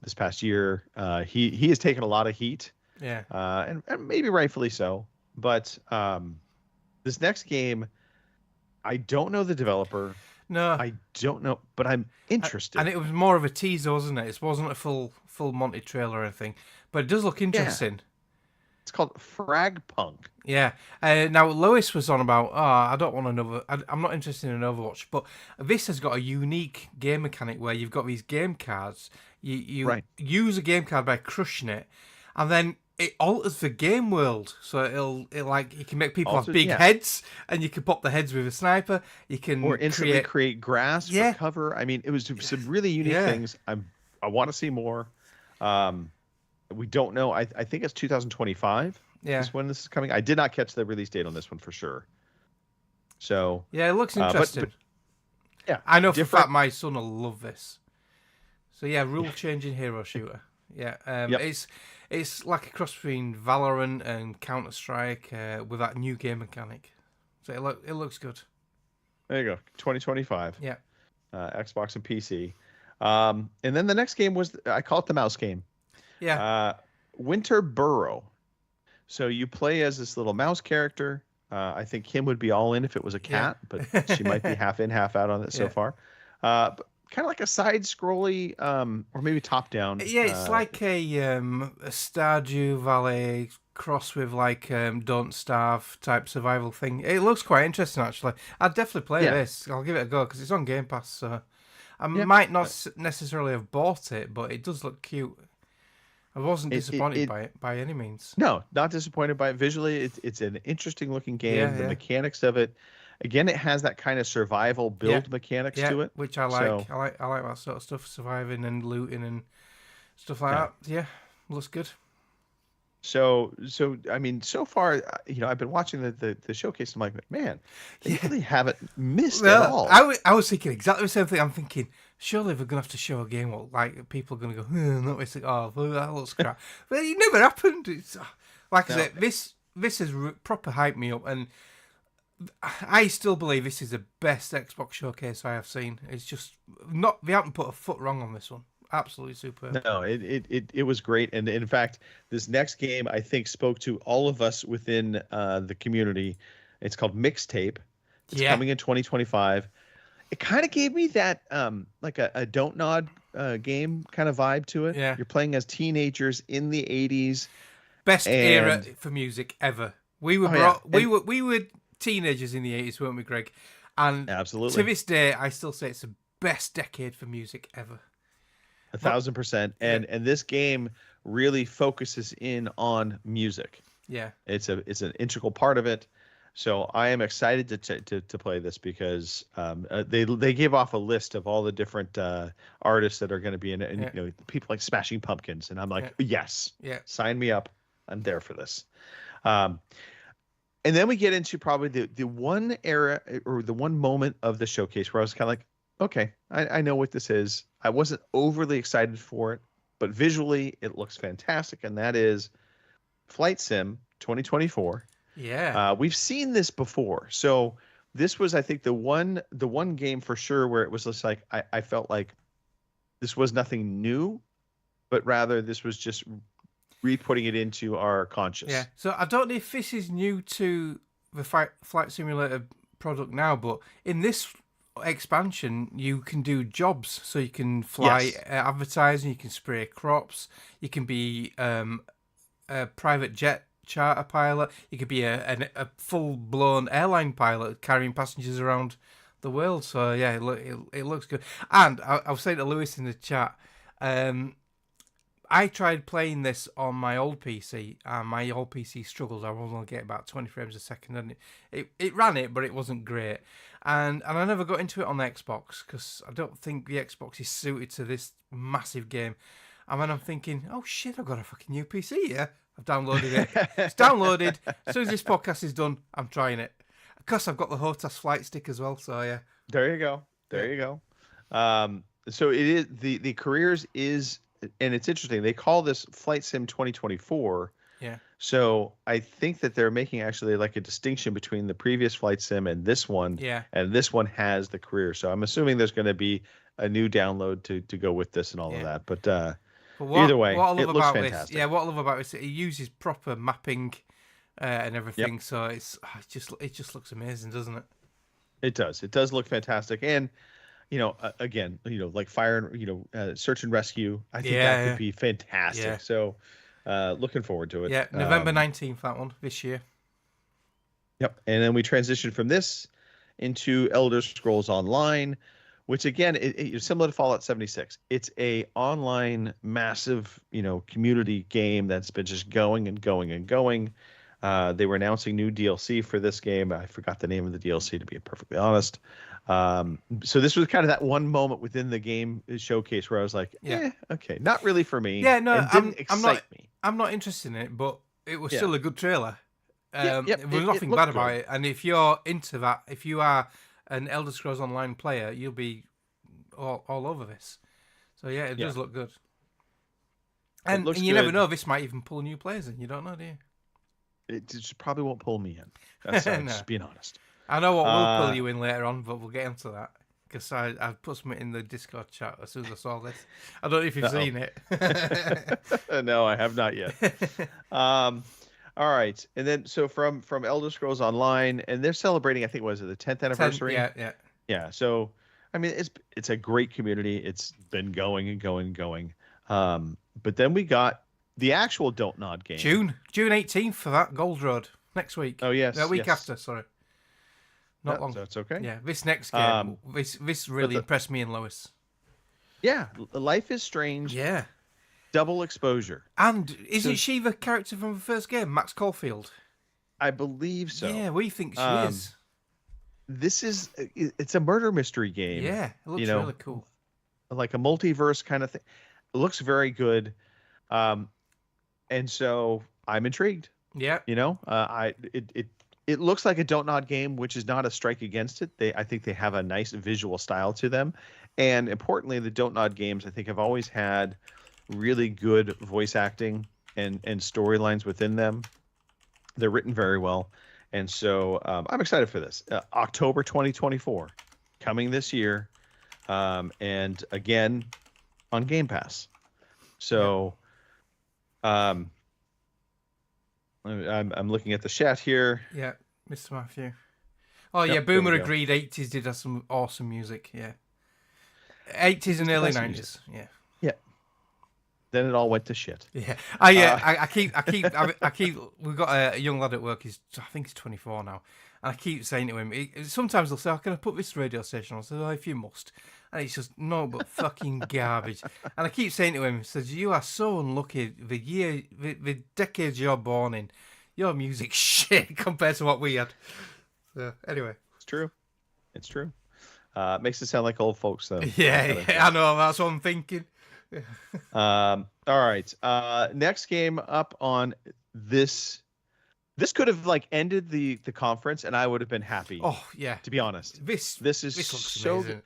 this past year, he has taken a lot of heat. Yeah. And maybe rightfully so. But this next game, I don't know the developer. No, I don't know, but I'm interested. And it was more of a teaser, wasn't it? It wasn't a full Monty trailer or anything, but it does look interesting. It's called Fragpunk. Yeah. Now Lewis was on about, I don't want another. I'm not interested in Overwatch, but this has got a unique game mechanic where you've got these game cards. You use a game card by crushing it, and then it alters the game world. So you can make people have big heads, and you can pop the heads with a sniper. You can instantly create grass for cover. I mean, it was some really unique things. I want to see more. We don't know. I think it's 2025. Yeah, is when this is coming. I did not catch the release date on this one for sure. So yeah, it looks interesting. But yeah, I know for a fact my son will love this. So yeah, rule changing hero shooter. Yeah, it's like a cross between Valorant and Counter-Strike with that new game mechanic. So it looks good. There you go, 2025. Yeah, Xbox and PC. And then the next game was I call it the mouse game. Yeah. Winter Burrow. So you play as this little mouse character. I think Kim would be all in if it was a cat, but she might be half in, half out on it so far. But kind of like a side-scrolly, or maybe top-down. Yeah, it's like a Stardew Valley cross with like Don't Starve type survival thing. It looks quite interesting, actually. I'd definitely play this. I'll give it a go because it's on Game Pass. So I might not necessarily have bought it, but it does look cute. I wasn't disappointed by it by any means. No, not disappointed by it. Visually, it's an interesting-looking game. The mechanics of it. Again, it has that kind of survival build mechanics to it, which I like. So, I like that sort of stuff, surviving and looting and stuff like that. Yeah, looks good. So I mean, so far, I've been watching the showcase. And I'm like, man, they really haven't missed at all. I was thinking exactly the same thing. I'm thinking, surely they're gonna have to show a game what like people are gonna go, not missing. Oh, that looks crap. But it never happened. It's like I said, this has proper hyped me up, and I still believe this is the best Xbox showcase I have seen. It's just not. They haven't put a foot wrong on this one. Absolutely superb. No, it was great, and in fact, this next game I think spoke to all of us within the community. It's called Mixtape. It's coming in 2025. It kind of gave me that like a Don't Nod game kind of vibe to it. Yeah, you're playing as teenagers in the 80s. Best era for music ever. We were we were teenagers in the 80s, weren't we, Greg? And absolutely, to this day, I still say it's the best decade for music ever. 1,000%. And this game really focuses in on music. Yeah, it's an integral part of it. So I am excited to play this because they gave off a list of all the different artists that are going to be in it, and people like Smashing Pumpkins, and I'm like, yes, sign me up. I'm there for this. And then we get into probably the one era or the one moment of the showcase where I was kind of like, okay, I know what this is. I wasn't overly excited for it, but visually it looks fantastic, and that is Flight Sim 2024. Yeah. We've seen this before. So this was, I think, the one game for sure where it was just like I felt like this was nothing new, but rather this was just re-putting it into our conscious. Yeah. So I don't know if this is new to the Flight Simulator product now, but in this expansion you can do jobs. So you can fly advertising, you can spray crops, you can be a private jet charter pilot, you could be a full-blown airline pilot carrying passengers around the world. So yeah, it looks good. And I was saying to Lewis in the chat, I tried playing this on my old PC, and my old PC struggled. I was only getting about 20 frames a second, and it ran it, but it wasn't great. And I never got into it on the Xbox because I don't think the Xbox is suited to this massive game. And then I'm thinking, oh shit, I've got a fucking new PC here. I've downloaded it. It's downloaded. As soon as this podcast is done, I'm trying it. Of course, I've got the HOTAS flight stick as well. So yeah. There you go. There you go. So it is the careers is, and it's interesting. They call this Flight Sim 2024. Yeah. So I think that they're making actually like a distinction between the previous Flight Sim and this one. Yeah. And this one has the career. So I'm assuming there's going to be a new download to go with this and all of that. But either way, what I love it looks about fantastic. This, yeah, what I love about this, it uses proper mapping and everything. So it just looks amazing, doesn't it? It does. It does look fantastic. And again, like fire, search and rescue. I think that could be fantastic. Yeah. So, looking forward to it. Yeah, November 19th, that one this year. Yep. And then we transition from this into Elder Scrolls Online, which again, it's similar to Fallout 76. It's a online massive, community game that's been just going and going and going. They were announcing new DLC for this game. I forgot the name of the DLC, to be perfectly honest. So this was kind of that one moment within the game showcase where I was like, okay, not really for me. Yeah, no, and didn't excite me. I'm not interested in it, but it was Yeah. still a good trailer. There was it nothing looked bad about good. it. And if you're into that, if you are an Elder Scrolls Online player, you'll be all over this. So yeah, it does look good. And looks you never good. know, this might even pull new players in. You don't know, do you? It just probably won't pull me in. That's No. just being honest. I know what will pull you in later on, but we'll get into that. Because I put something in the Discord chat as soon as I saw this. I don't know if you've seen it. No, I have not yet. All right, and then so from Elder Scrolls Online, and they're celebrating, I think, was it the 10th anniversary? Yeah. So, I mean, it's a great community. It's been going and going and going. But then we got the actual Don't Nod game. June 18th for that Gold Road next week. Oh yes, the week yes. after. Sorry, not long. So it's okay. Yeah, this next game, this really impressed me and Lois. Yeah, Life is Strange. Yeah, double exposure. And isn't she the character from the first game, Max Caulfield? I believe so. Yeah, we think she is. It's a murder mystery game. Yeah, it looks really cool. Like a multiverse kind of thing. It looks very good. And so I'm intrigued. Yeah. It looks like a Don't Nod game, which is not a strike against it. I think they have a nice visual style to them. And importantly, the Don't Nod games, I think, have always had really good voice acting and storylines within them. They're written very well. And so I'm excited for this. October 2024, coming this year. And again, on Game Pass. So I'm looking at the chat here. Yeah, Mr. Matthew. Oh, yeah, Boomer agreed 80s did have some awesome music. Yeah. 80s and early 90s. Music. Yeah. Yeah. Then it all went to shit. Yeah. I keep. We've got a young lad at work. I think he's 24 now, and I keep saying to him. Sometimes he'll say, "Oh, can I put this radio station on?" I say, "Oh, if you must." And he's just no, but fucking garbage. And I keep saying to him, "says You are so unlucky. The decades you're born in, your music's shit compared to what we had." So anyway, it's true. It's true. Makes it sound like old folks, though. Yeah, I know. That's what I'm thinking. All right. Next game up on this could have ended the conference and I would have been happy. Oh yeah, to be honest. This is looks so amazing.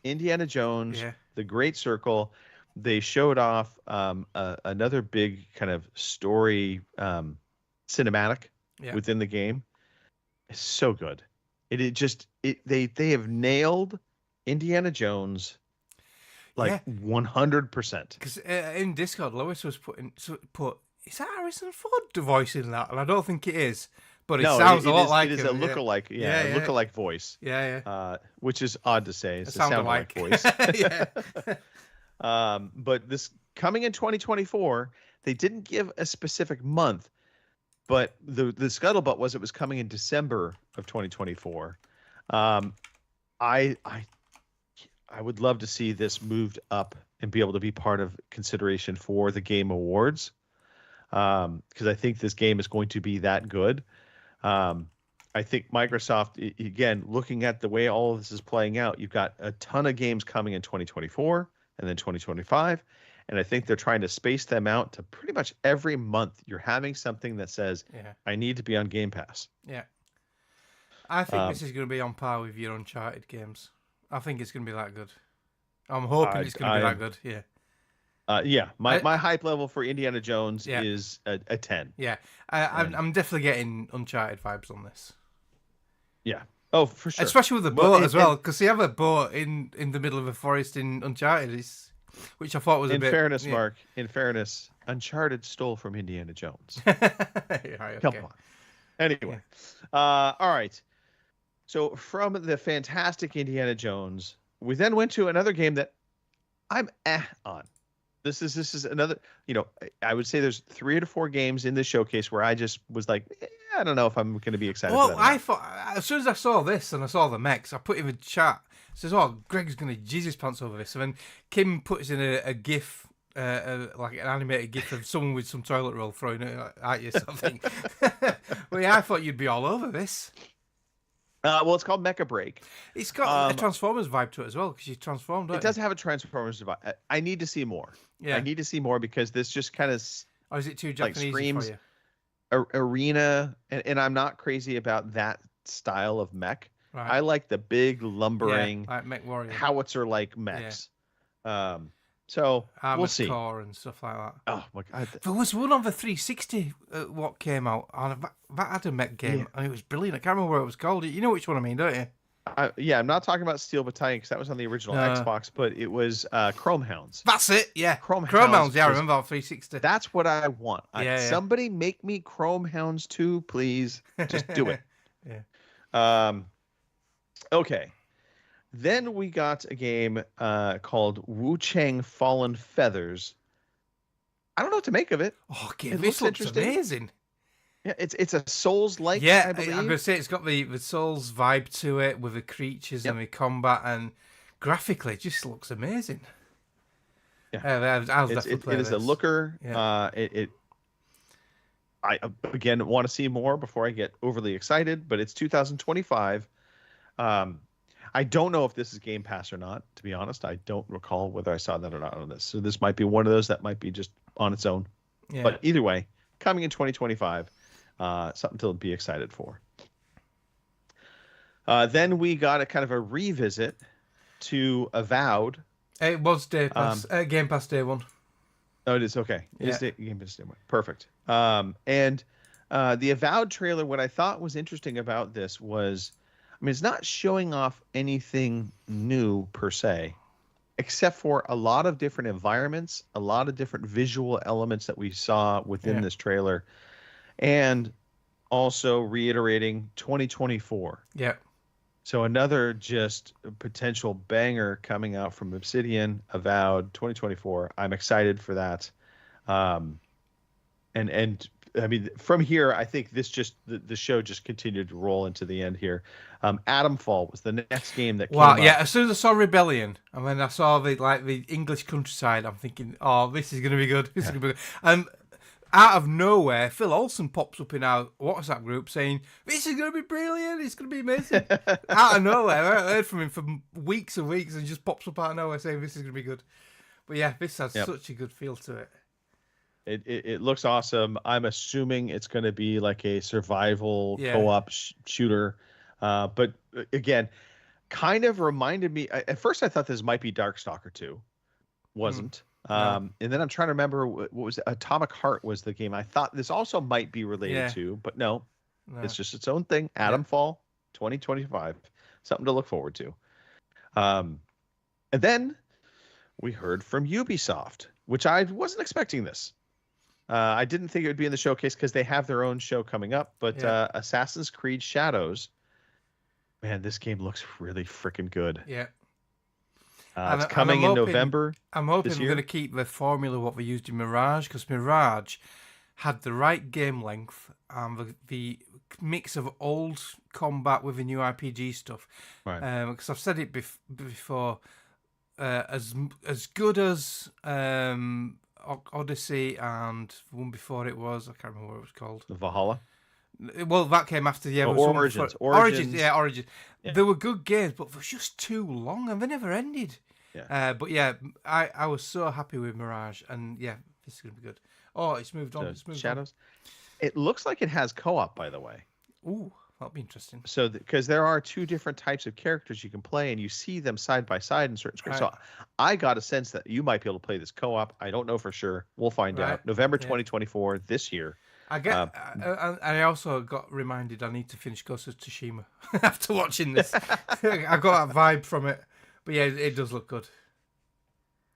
Indiana Jones, The Great Circle. They showed off another big kind of story cinematic within the game. It's so good. They have nailed Indiana Jones 100%. Because in Discord, Lois was put is that Harrison Ford voicing that? And I don't think it is, but it sounds a lot like it is him. a lookalike, lookalike voice. Yeah. Which is odd to say. It's a sound alike voice. But this coming in 2024, they didn't give a specific month, but the scuttlebutt was it was coming in December of 2024. I would love to see this moved up and be able to be part of consideration for the Game Awards, because I think this game is going to be that good. I think Microsoft, again, looking at the way all of this is playing out, you've got a ton of games coming in 2024 and then 2025, And I think they're trying to space them out to pretty much every month you're having something that says, I need to be on Game Pass. Yeah. I think this is going to be on par with your Uncharted games. I think it's going to be that good. I'm hoping it's going to be that good. Yeah. My hype level for Indiana Jones is a 10. Yeah. I'm definitely getting Uncharted vibes on this. Yeah. Oh, for sure. Especially with the boat as well, because they have a boat in the middle of a forest in Uncharted, which I thought was a bit... In fairness, Mark, Uncharted stole from Indiana Jones. Okay. Come on. Anyway. All right. So from the fantastic Indiana Jones, we then went to another game that I'm on. This is another, I would say there's 3 to 4 games in this showcase where I just was like, I don't know if I'm going to be excited. Well, I thought, as soon as I saw this and I saw the mechs, I put in the chat, says, oh, Greg's going to jizz his pants over this. And then Kim puts in a GIF, like an animated GIF of someone with some toilet roll throwing it at you, something. Well, yeah, I thought you'd be all over this. Well, it's called Mecha Break. It's got a Transformers vibe to it as well, because you transformed. It does have a Transformers vibe. I need to see more. Yeah. I need to see more because this just kind of... Or is it too Japanese screams for you? Arena, and I'm not crazy about that style of mech. Right. I like the big lumbering, like Mech Warrior, howitzer-like mechs. Yeah. So Armored we'll see. Core and stuff like that. Oh my God! There was one on the 360 what came out, and that had a mech game, and it was brilliant. I can't remember what it was called. You know which one I mean, don't you? I'm not talking about Steel Battalion because that was on the original Xbox, but it was Chrome Hounds. That's it, yeah. Chrome Hounds, yeah, I remember on 360. That's what I want. Somebody make me Chrome Hounds 2, please. Just do it. Okay. Then we got a game called Wu Chang Fallen Feathers. I don't know what to make of it. Oh, okay, this looks amazing. Yeah, it's a Souls-like. Yeah, I believe. I'm gonna say it's got the Souls vibe to it with the creatures and the combat, and graphically, it just looks amazing. Yeah, I'll definitely play it is this. a looker. Yeah. I again want to see more before I get overly excited, but it's 2025. I don't know if this is Game Pass or not. To be honest, I don't recall whether I saw that or not on this. So this might be one of those that might be just on its own. Yeah. But either way, coming in 2025. Something to be excited for. Then we got a kind of a revisit to Avowed. It was Day Pass, Game Pass Day 1. Oh, it is? Okay. It is Game Pass Day 1. Perfect. And the Avowed trailer, what I thought was interesting about this was, I mean, it's not showing off anything new per se, except for a lot of different environments, a lot of different visual elements that we saw within this trailer. And also reiterating 2024. Yeah. So another just potential banger coming out from Obsidian, Avowed, 2024. I'm excited for that. And I mean, from here, I think this just the show just continued to roll into the end here. Atomfall was the next game that came out. Yeah, as soon as I saw Rebellion, and when I saw the English countryside, I'm thinking, oh, this is going to be good. This is going to be good. Out of nowhere, Phil Olsen pops up in our WhatsApp group saying, this is going to be brilliant, it's going to be amazing. Out of nowhere. I heard from him for weeks and weeks, and just pops up out of nowhere saying this is going to be good. But yeah, this has such a good feel to it. It looks awesome. I'm assuming it's going to be like a survival co-op shooter. But again, kind of reminded me, at first I thought this might be Darkstalker 2. Wasn't. And then I'm trying to remember what was it? Atomic Heart was the game I thought this also might be related to, but no, it's just its own thing. Atomfall 2025, something to look forward to. And then we heard from Ubisoft, which I wasn't expecting this. I didn't think it would be in the showcase because they have their own show coming up, but Assassin's Creed Shadows, man, this game looks really freaking good. Yeah. It's coming in November. I'm hoping we're going to keep the formula what we used in Mirage, because Mirage had the right game length and the mix of old combat with the new RPG stuff. Right. Because I've said it before, as good as Odyssey and the one before it was, I can't remember what it was called. Valhalla. Well, that came after Origins. Origins. Yeah. They were good games, but they were just too long and they never ended. But yeah, I was so happy with Mirage, and yeah, this is gonna be good. Oh, it's moved on. It's moved Shadows. It looks like it has co-op, by the way. on. Ooh, that'll be interesting. So, because there are two different types of characters you can play, and you see them side by side in certain screens. Right. So, I got a sense that you might be able to play this co-op. I don't know for sure. We'll find Right. out. November Yeah. 2024, this year. I get. I also got reminded I need to finish Ghost of Tsushima after watching this. I got that vibe from it, but yeah, it does look good.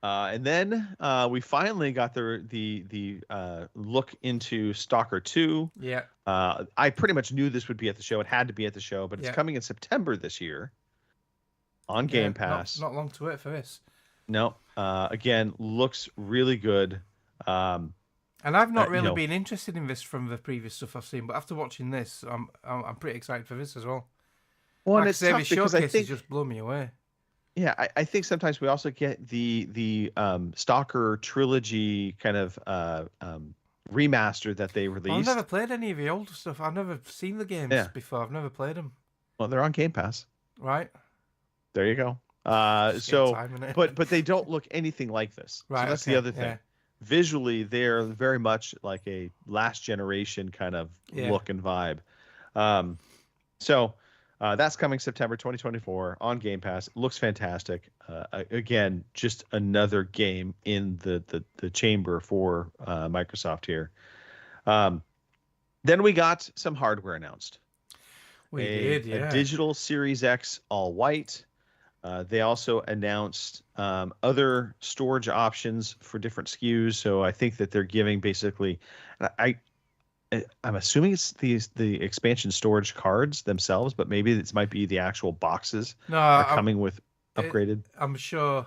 And then we finally got the look into Stalker 2. Yeah. I pretty much knew this would be at the show. It had to be at the show, but it's Yeah. coming in September this year on Game Yeah, Pass. Not long to wait for this. No. Again, looks really good. And I've not you really know- been interested in this from the previous stuff I've seen, but after watching this, I'm pretty excited for this as well. Well, Like and I it's say, tough the because I showcase think, just blew me away. yeah, I think sometimes we also get the Stalker trilogy kind of remaster that they I've released. never played any of the old stuff. I've never seen the games Yeah. before. I've never played them. Well, they're on Game Pass. Right? There you go. Just getting time in it. but they don't look anything like this. Right, So that's okay, the other thing. yeah. Visually, they're very much like a last generation kind of Yeah. look and vibe. So that's coming September 2024 on Game Pass. It looks fantastic. Again, just another game in the chamber for Microsoft here. Then we got some hardware announced. We did, yeah. A digital Series X all white. They also announced other storage options for different SKUs. So I think that they're giving basically, I'm assuming it's the expansion storage cards themselves, but maybe this might be the actual boxes No, are coming with upgraded. I'm sure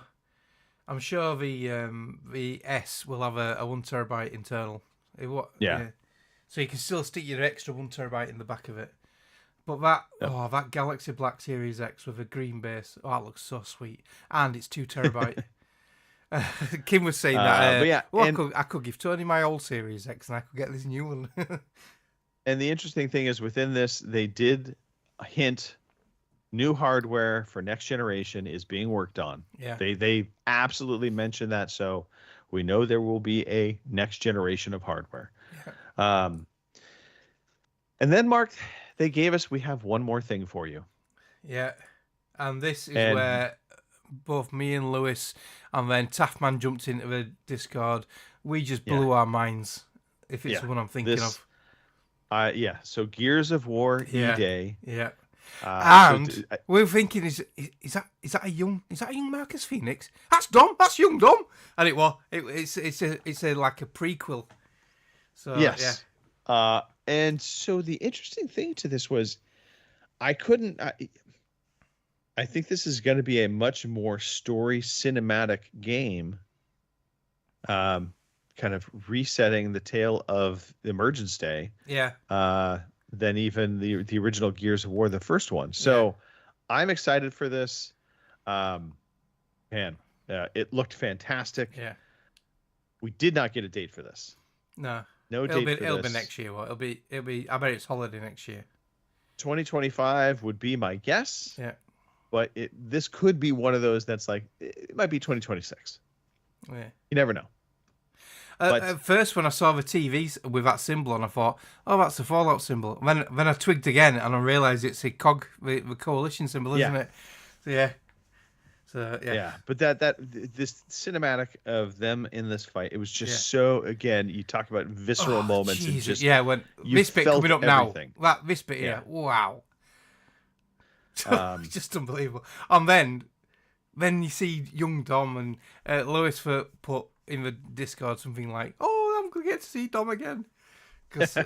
the S will have a 1 terabyte internal. Yeah. So you can still stick your extra 1 terabyte in the back of it. But that Galaxy Black Series X with a green base, that looks so sweet, and it's 2 terabyte. Kim was saying that. But yeah, I could give Tony my old Series X, and I could get this new one. And the interesting thing is within this, they did hint new hardware for next generation is being worked on. Yeah. They absolutely mentioned that. So we know there will be a next generation of hardware. Yeah. And then, Mark, we have one more thing for you. Yeah, and this is where both me and Lewis, and then Taffman jumped into the Discord. We just blew our minds. If it's the one I'm thinking of. So Gears of War E-Day. Yeah. And we're thinking, is that a young Marcus Phoenix? That's Dom. That's young Dom. And it was. It's like a prequel. So yes. Yeah. And so the interesting thing to this was, I think this is going to be a much more story cinematic game, kind of resetting the tale of Emergence Day. Yeah. Than even the original Gears of War, the first one. So I'm excited for this. It looked fantastic. Yeah. We did not get a date for this. No. No date for this. It'll be next year. Well, it'll be. I bet it's holiday next year. 2025 would be my guess. Yeah. But this could be one of those that's like, it might be 2026. Yeah. You never know. At first, when I saw the TVs with that symbol on, I thought, "Oh, that's the Fallout symbol." Then I twigged again, and I realised it's a cog, the coalition symbol, isn't it? So yeah. But this cinematic of them in this fight, it was just so. Again, you talk about visceral moments, and just when this bit felt coming up everything. now, this bit here, wow, just unbelievable. And then you see young Dom and Lewis put in the Discord something like, "Oh, I'm gonna get to see Dom again," because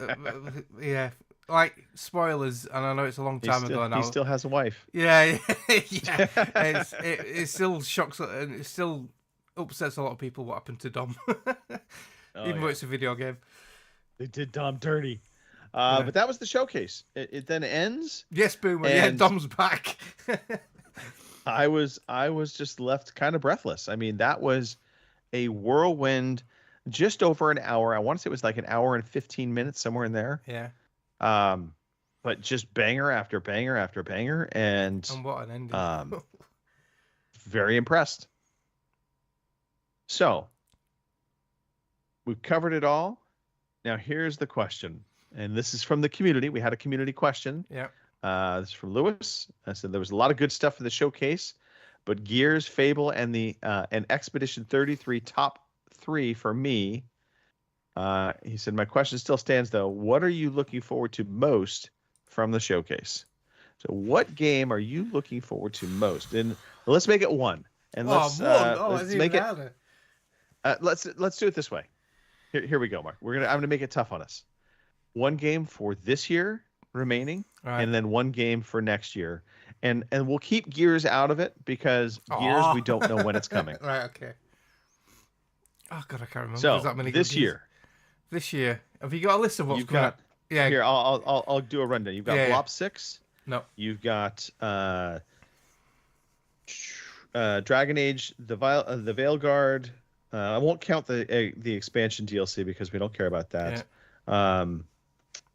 like spoilers, and I know it's a long time ago now. He still has a wife. Yeah. It still shocks and it still upsets a lot of people what happened to Dom, even though it's a video game. They did Dom dirty. But that was the showcase. It then ends. Yes, Boomer. Yeah, Dom's back. I was just left kind of breathless. I mean, that was a whirlwind, just over an hour. I want to say it was like an hour and 15 minutes, somewhere in there. Yeah. But just banger after banger after banger, and what an ending. Very impressed. So we've covered it all. Now here's the question, and this is from the community. We had a community question. Yeah. This is from Lewis. I said there was a lot of good stuff in the showcase, but Gears, Fable, and the and Expedition 33 top 3 for me. He said, my question still stands though. What are you looking forward to most from the showcase? So what game are you looking forward to most? And let's make it one. And let's make it. Let's do it this way. Here we go, Mark. I'm gonna make it tough on us. One game for this year remaining, right, and then one game for next year. And we'll keep Gears out of it because Gears we don't know when it's coming. Right, okay. Oh god, I can't remember. So that many this year. This year. Have you got a list of what's You've coming got, up? Yeah. Here, I'll do a rundown. You've got Yeah, Blop 6. No. You've got Dragon Age, the Veilguard. I won't count the expansion DLC because we don't care about that. Yeah.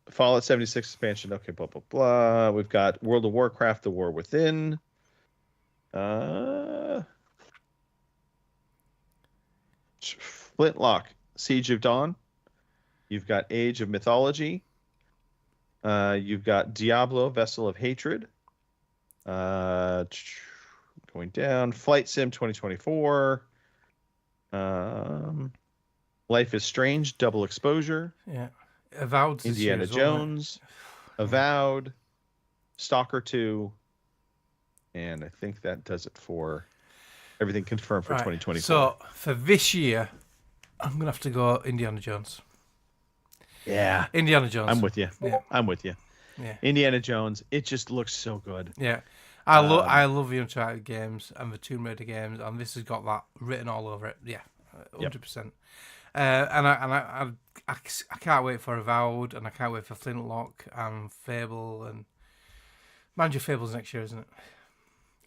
Fallout 76 expansion. Okay, blah blah blah. We've got World of Warcraft: The War Within. Flintlock: Siege of Dawn. You've got Age of Mythology. You've got Diablo: Vessel of Hatred. Going down. Flight Sim 2024. Life is Strange: Double Exposure. Yeah. Avowed. Indiana Jones. Avowed. Stalker 2. And I think that does it for everything confirmed for 2024. So for this year, I'm gonna have to go Indiana Jones. Yeah. Indiana Jones. I'm with you. Yeah. I'm with you. Yeah. Indiana Jones. It just looks so good. Yeah. I love the Uncharted games and the Tomb Raider games, and this has got that written all over it. Yeah, 100%. And I can't wait for Avowed, and I can't wait for Flintlock and Fable, and mind you, Fable's next year, isn't it?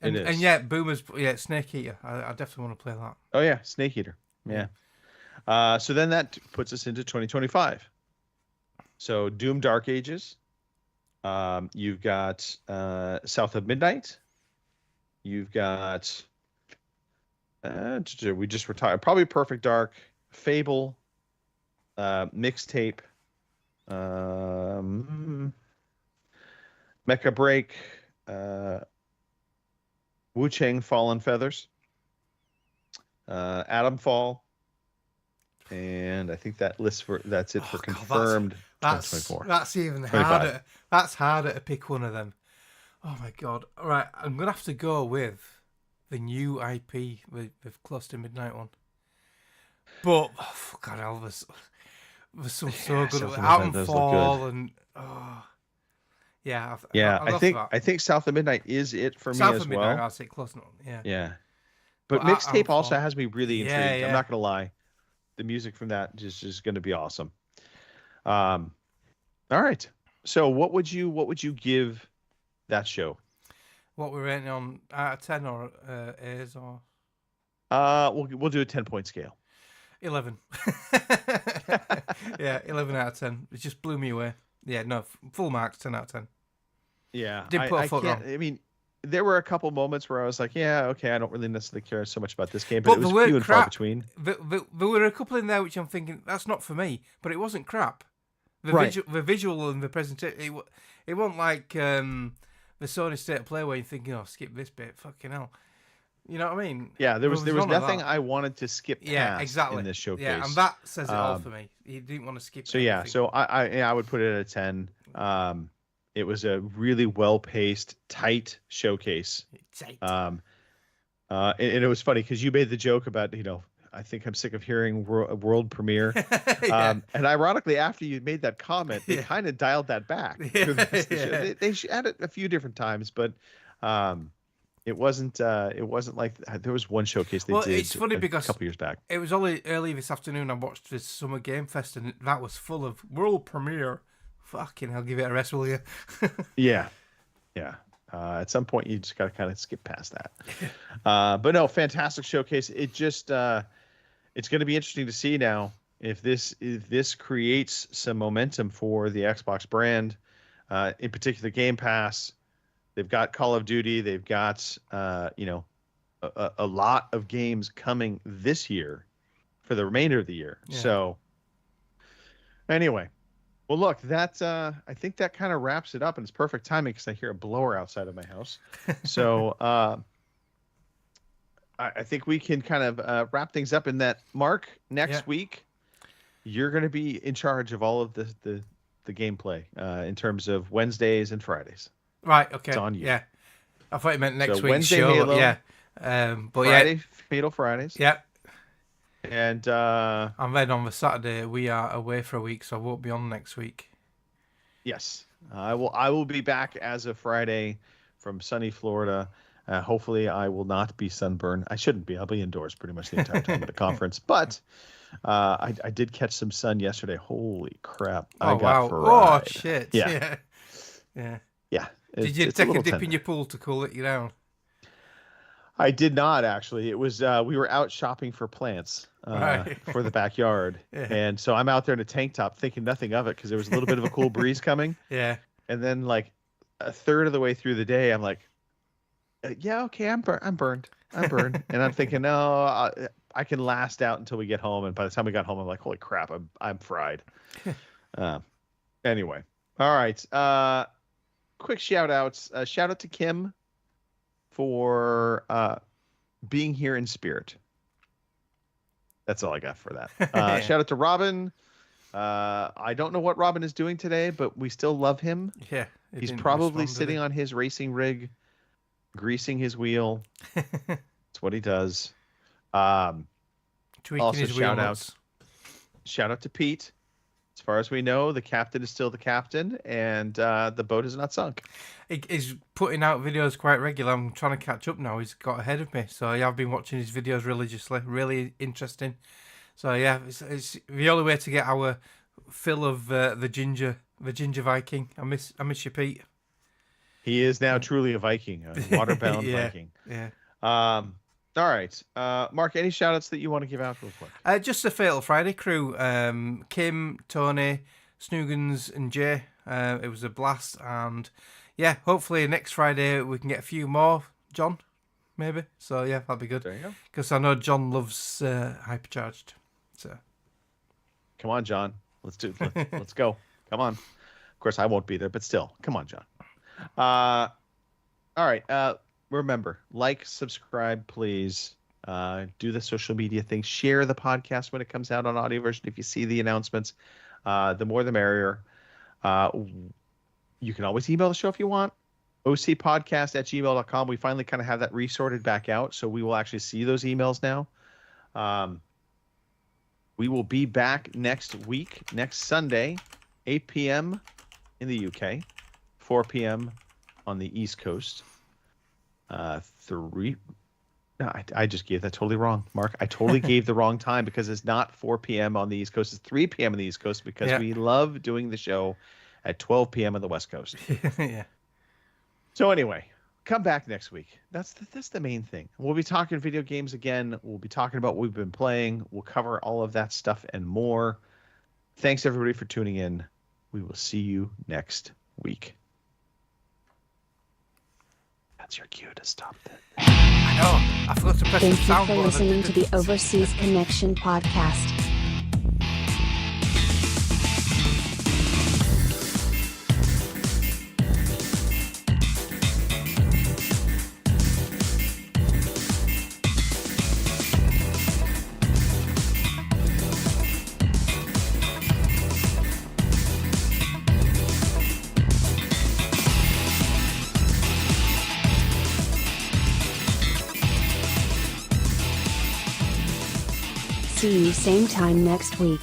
And, It is. And yeah, Boomers. Yeah, Snake Eater. I definitely want to play that. Oh yeah, Snake Eater. Yeah. So then that puts us into 2025. So Doom Dark Ages. You've got South of Midnight. You've got we just retired probably Perfect Dark, Fable, Mixtape, Mecha Break, Wu Chang Fallen Feathers, Atom Fall, and I think that's it for confirmed. That's 2024. That's even 25. harder. That's harder to pick one of them. Oh my god! All right, I'm gonna have to go with the new IP with Close to Midnight one. But God, Elvis, there's some so good. Atom Fall and yeah, I think South of Midnight is it for South me as of Midnight, well. I'll say close enough. Yeah. Yeah, but Well, Mixtape Atom also Fall. has me really intrigued. Yeah. I'm not gonna lie, the music from that is just going to be awesome. All right. So what would you give that show? What we're rating on out of 10 or A's or We'll do a 10-point scale. 11. Yeah, 11 out of 10. It just blew me away. Yeah, no, full marks, 10 out of 10. Yeah, Did put a foot can't. wrong. I mean, there were a couple moments where I was like, yeah, okay, I don't really necessarily care so much about this game, but it was the word few and far crap, between. There were a couple in there which I'm thinking that's not for me, but it wasn't crap. Right. The visual and the presentation, it wasn't like the Sony State of Play where you're thinking, oh, skip this bit, fucking hell. You know what I mean? Yeah, there was none of nothing that. I wanted to skip past Yeah, exactly. in this showcase. Yeah, and that says it all for me. You didn't want to skip. So yeah, anything. so I would put it at a 10. It was a really well-paced, tight showcase. Tight. And it was funny because you made the joke about, I think I'm sick of hearing world premiere. Yeah. And ironically, after you made that comment, they Yeah. kind of dialed that back. Yeah, They had it a few different times, but it wasn't like there was one showcase they did it's funny because a couple years back. It was only early this afternoon I watched this Summer Game Fest and that was full of world premiere. Fucking hell, give it a rest, will you? Yeah. At some point, you just got to kind of skip past that. But no, fantastic showcase. It just it's going to be interesting to see now if this creates some momentum for the Xbox brand, in particular Game Pass. They've got Call of Duty. They've got a lot of games coming this year for the remainder of the year. Yeah. So anyway, well, look, that I think that kind of wraps it up, and it's perfect timing because I hear a blower outside of my house. So I think we can kind of wrap things up in that. Mark, next week, you're going to be in charge of all of the gameplay in terms of Wednesdays and Fridays. Right. Okay. It's on you. Yeah. I thought you meant next So week's Wednesday show. Halo, Yeah. But Friday, Fatal Fridays. yeah. And And then on the Saturday we are away for a week, so I won't be on next week. yes, I will be back as of Friday from sunny Florida. Hopefully I will not be sunburned. I shouldn't be. I'll be indoors pretty much the entire time at the conference. But I did catch some sun yesterday. Holy crap. I got fried. Oh, shit. Yeah. Yeah. Yeah. Did you it's take a little dip tender. in your pool to cool it down? I did not, actually. It was we were out shopping for plants Right. for the backyard. Yeah. And so I'm out there in a tank top thinking nothing of it because there was a little bit of a cool breeze coming. Yeah. And then like a third of the way through the day, I'm like, yeah, okay, I'm burned. And I'm thinking, no, I can last out until we get home. And by the time we got home, I'm like, holy crap, I'm fried. Anyway, all right. Quick shout outs. Shout out to Kim for being here in spirit. That's all I got for that. Shout out to Robin. I don't know what Robin is doing today, but we still love him. Yeah. He's probably sitting on his racing rig, greasing his wheel. That's what he does. Tweaking also his shout wheel out- nuts. Shout out to Pete. As far as we know, the captain is still the captain, and the boat is not sunk. He's putting out videos quite regular. I'm trying to catch up now. He's got ahead of me. So yeah, I've been watching his videos religiously. Really interesting. So yeah, it's the only way to get our fill of the ginger Viking. I miss you, Pete. He is now truly a Viking, a waterbound Yeah. Viking. Yeah. All right. Mark, any shout outs that you want to give out real quick? Just the Fatal Friday crew. Kim, Tony, Snoogans and Jay. It was a blast, and yeah, hopefully next Friday we can get a few more. John, maybe. So yeah, that'd be good. There you go. Because I know John loves Hypercharged. So Come on, John. Let's go. Come on. Of course, I won't be there, but still, come on, John. All right. Remember, like, subscribe, please. Do the social media thing. Share the podcast when it comes out on audio version. If you see the announcements, the more the merrier. You can always email the show if you want. ocpodcast@gmail.com. We finally kind of have that resorted back out, so we will actually see those emails now. We will be back next week, next Sunday, 8 p.m. in the UK, 4 p.m. on the East Coast. No, I just gave that totally wrong, Mark. I totally gave the wrong time because it's not 4 p.m. on the East Coast. It's 3 p.m. on the East Coast because we love doing the show at 12 p.m. on the West Coast. yeah. So anyway, come back next week. That's the main thing. We'll be talking video games again. We'll be talking about what we've been playing. We'll cover all of that stuff and more. Thanks, everybody, for tuning in. We will see you next week. That's your cue to stop that. I know. I forgot to press the Thank you sound for button. listening to the Overseas Connection podcast. See you same time next week.